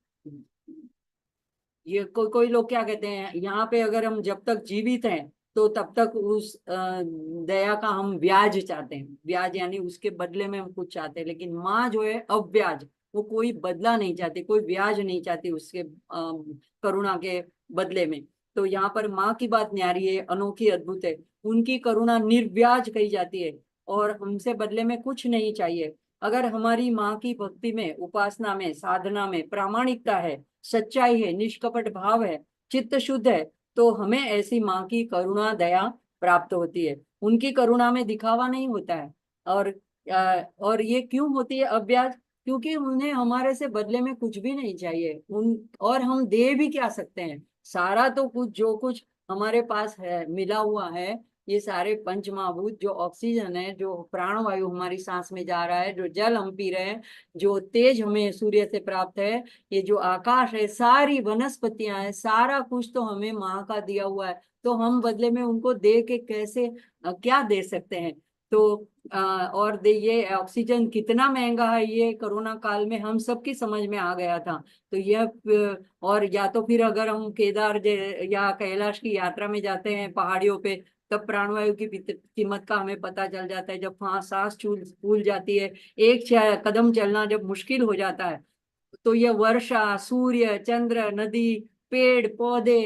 ये कोई लोग क्या कहते हैं यहाँ पे, अगर हम जब तक जीवित हैं तो तब तक उस दया का हम ब्याज चाहते हैं, ब्याज यानी उसके बदले में हम कुछ चाहते हैं। लेकिन माँ जो है अव्याज, वो कोई बदला नहीं चाहती, कोई ब्याज नहीं चाहती उसके करुणा के बदले में। तो यहाँ पर माँ की बात न्यारी है, अनोखी, अद्भुत है। उनकी करुणा निर्ब्याज कही जाती है और हमसे बदले में कुछ नहीं चाहिए। अगर हमारी माँ की भक्ति में, उपासना में, साधना में प्रामाणिकता है, सच्चाई है, निष्कपट भाव है, चित्त शुद्ध है, तो हमें ऐसी माँ की करुणा दया प्राप्त होती है। उनकी करुणा में दिखावा नहीं होता है। और और ये क्यों होती है अव्याज? क्योंकि उन्हें हमारे से बदले में कुछ भी नहीं चाहिए, उन और हम दे भी क्या सकते हैं, सारा तो कुछ जो कुछ हमारे पास है, मिला हुआ है, ये सारे पंच महाभूत, जो ऑक्सीजन है, जो प्राणवायु हमारी सांस में जा रहा है, जो जल हम पी रहे हैं, जो तेज हमें सूर्य से प्राप्त है, ये जो आकाश है, सारी वनस्पतियां हैं, सारा कुछ तो हमें माँ का दिया हुआ है। तो हम बदले में उनको दे के कैसे क्या दे सकते हैं? तो और ये ऑक्सीजन कितना महंगा है, ये कोरोना काल में हम सबकी समझ में आ गया था। तो यह और या तो फिर अगर हम केदार या कैलाश की यात्रा में जाते हैं पहाड़ियों पे, तब प्राणवायु की कीमत का हमें पता चल जाता है। जब वहां सांस फूल जाती है, एक कदम चलना जब मुश्किल हो जाता है, तो यह वर्षा, सूर्य, चंद्र, नदी, पेड़ पौधे,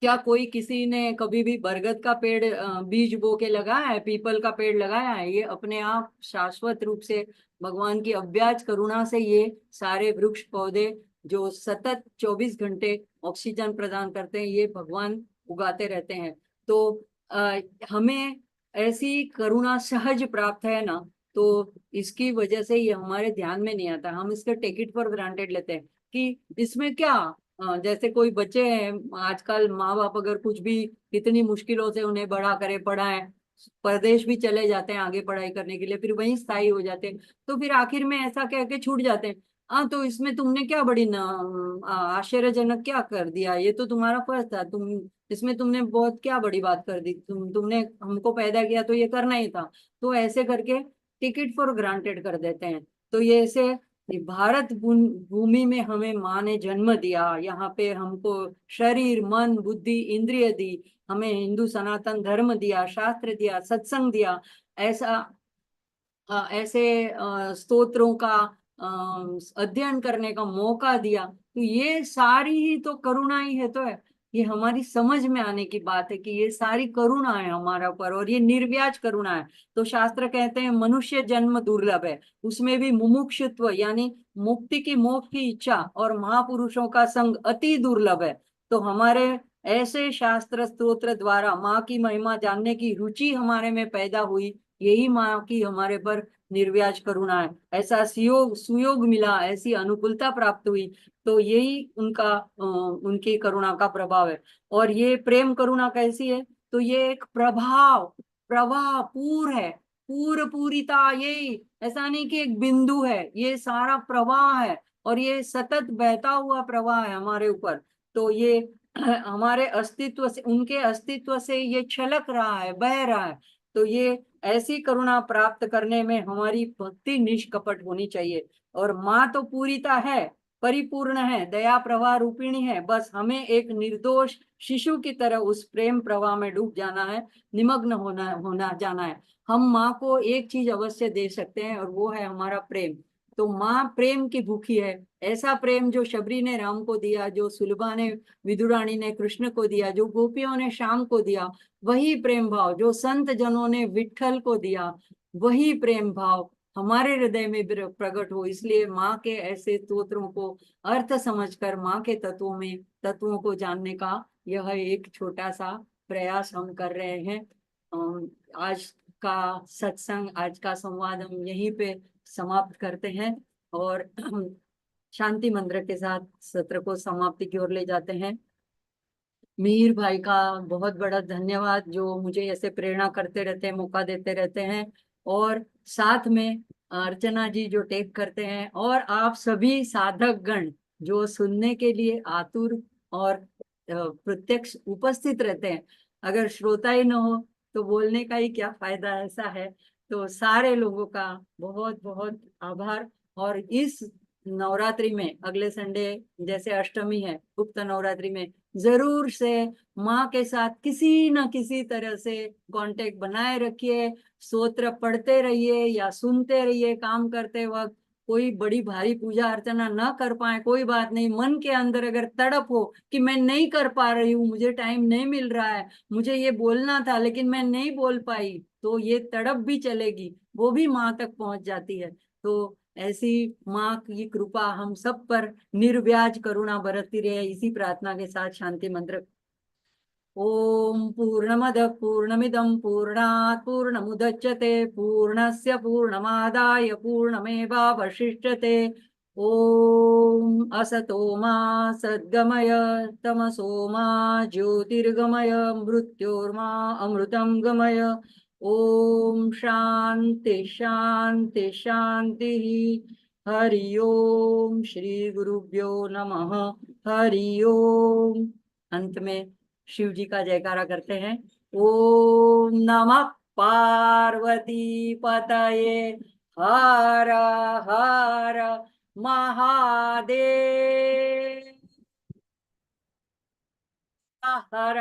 क्या कोई किसी ने कभी भी बरगद का पेड़ बीज बो के लगाया है, पीपल का पेड़ लगाया है? ये अपने आप शाश्वत रूप से भगवान की अव्याज करुणा से ये सारे वृक्ष पौधे जो सतत 24 घंटे ऑक्सीजन प्रदान करते हैं, ये भगवान उगाते रहते हैं। तो आ, हमें ऐसी करुणा सहज प्राप्त है ना, तो इसकी वजह से ये हमारे ध्यान में नहीं आता, हम इसके टेक इट फॉर ग्रांटेड लेते हैं कि इसमें क्या। जैसे कोई बच्चे हैं आजकल, माँ बाप अगर कुछ भी इतनी मुश्किलों से उन्हें बड़ा करे, पढ़ाएं, परदेश भी चले जाते हैं आगे पढ़ाई करने के लिए, फिर वहीं स्थायी हो जाते हैं, तो फिर आखिर में ऐसा कह के छूट जाते हैं। हाँ, तो इसमें तुमने क्या बड़ी ना आश्चर्यजनक क्या कर दिया, ये तो तुम्हारा फर्ज था, तुम इसमें तुमने बहुत क्या बड़ी बात कर दी, तुमने हमको पैदा किया तो ये करना ही था। तो ऐसे करके टिकट फॉर ग्रांटेड कर देते हैं। तो ये ऐसे, ये भारत भूमि में हमें माँ ने जन्म दिया, यहाँ पे हमको शरीर मन बुद्धि इंद्रिय दी, हमें हिंदू सनातन धर्म दिया, शास्त्र दिया, सत्संग दिया, ऐसा ऐसे स्तोत्रों का अध्ययन करने का मौका दिया। तो ये सारी ही तो करुणा ही है। तो है, ये हमारी समझ में आने की बात है कि ये सारी करुणा है हमारा ऊपर, और ये निर्व्याज करुणा है। तो शास्त्र कहते हैं मनुष्य जन्म दुर्लभ है, उसमें भी मुमुक्षुत्व यानी मुक्ति की, मोक्ष की इच्छा और महापुरुषों का संग अति दुर्लभ है। तो हमारे ऐसे शास्त्र स्तोत्र द्वारा माँ की महिमा जानने की रुचि हमारे में पैदा हुई, यही माँ की हमारे पर निर्व्याज करुणा है। ऐसा सुयोग सुयोग मिला, ऐसी अनुकूलता प्राप्त हुई, तो यही उनकी करुणा का प्रभाव है। और ये प्रेम करुणा कैसी है? तो ये एक प्रभाव, प्रवाह, पूर है, पूर पूरिता, यही, ऐसा नहीं कि एक बिंदु है, ये सारा प्रवाह है, और ये सतत बहता हुआ प्रवाह है हमारे ऊपर। तो ये हमारे अस्तित्व से, उनके अस्तित्व से ये छलक रहा है, बह रहा है। तो ये ऐसी करुणा प्राप्त करने में हमारी भक्ति निष्कपट होनी चाहिए। और माँ तो पूरीता है, परिपूर्ण है, दया प्रवाह रूपिणी है, बस हमें एक निर्दोष शिशु की तरह उस प्रेम प्रवाह में डूब जाना है, निमग्न होना होना जाना है। हम माँ को एक चीज अवश्य दे सकते हैं, और वो है हमारा प्रेम। तो माँ प्रेम की भूखी है। ऐसा प्रेम जो शबरी ने राम को दिया, जो सुलभा ने, विदुरानी ने कृष्ण को दिया, जो गोपियों ने श्याम को दिया, वही प्रेम भाव जो संत जनों ने विठल को दिया, वही प्रेम भाव हमारे हृदय में भी प्रकट हो। इसलिए माँ के ऐसे स्तोत्रों को अर्थ समझकर माँ के तत्वों को जानने का यह एक छोटा सा प्रयास हम कर रहे हैं। आज का सत्संग, आज का संवाद हम यहीं पे समाप्त करते हैं, और शांति मंत्र के साथ सत्र को समाप्ति की ओर ले जाते हैं। मीर भाई का बहुत बड़ा धन्यवाद, जो मुझे ऐसे प्रेरणा करते रहते हैं, मौका देते रहते हैं। और साथ में अर्चना जी जो टेक करते हैं, और आप सभी साधक गण जो सुनने के लिए आतुर और प्रत्यक्ष उपस्थित रहते हैं। अगर श्रोता ही न हो तो बोलने का ही क्या फायदा, ऐसा है। तो सारे लोगों का बहुत बहुत आभार। और इस नवरात्रि में अगले संडे, जैसे अष्टमी है, गुप्त नवरात्रि में जरूर से माँ के साथ किसी न किसी तरह से कांटेक्ट बनाए रखिए, स्तोत्र पढ़ते रहिए या सुनते रहिए काम करते वक्त। कोई बड़ी भारी पूजा अर्चना ना कर पाए कोई बात नहीं, मन के अंदर अगर तड़प हो कि मैं नहीं कर पा रही हूँ, मुझे टाइम नहीं मिल रहा है, मुझे ये बोलना था लेकिन मैं नहीं बोल पाई, तो ये तड़प भी चलेगी, वो भी माँ तक पहुंच जाती है। तो ऐसी माँ की कृपा हम सब पर निर्व्याज करुणा बरतती रहे, इसी प्रार्थना के साथ शांति मंत्र। ओम पूर्णमद पूर्णमिदं पूर्णात् पूर्णमुदच्यते पूर्णस्य पूर्णमादाय पूर्णमेवावशिष्यते। ओम असतो मा सद्गमय तमसो मा ज्योतिर्गमय मृत्योर्मा अमृतं गमय। ओम शांति शांति शांति। हरि ओम श्री गुरुभ्यो नमः। हरि ओम। अंत में शिव जी का जयकारा करते हैं। ओम नमः पार्वती पतये हर हर महादेव। हर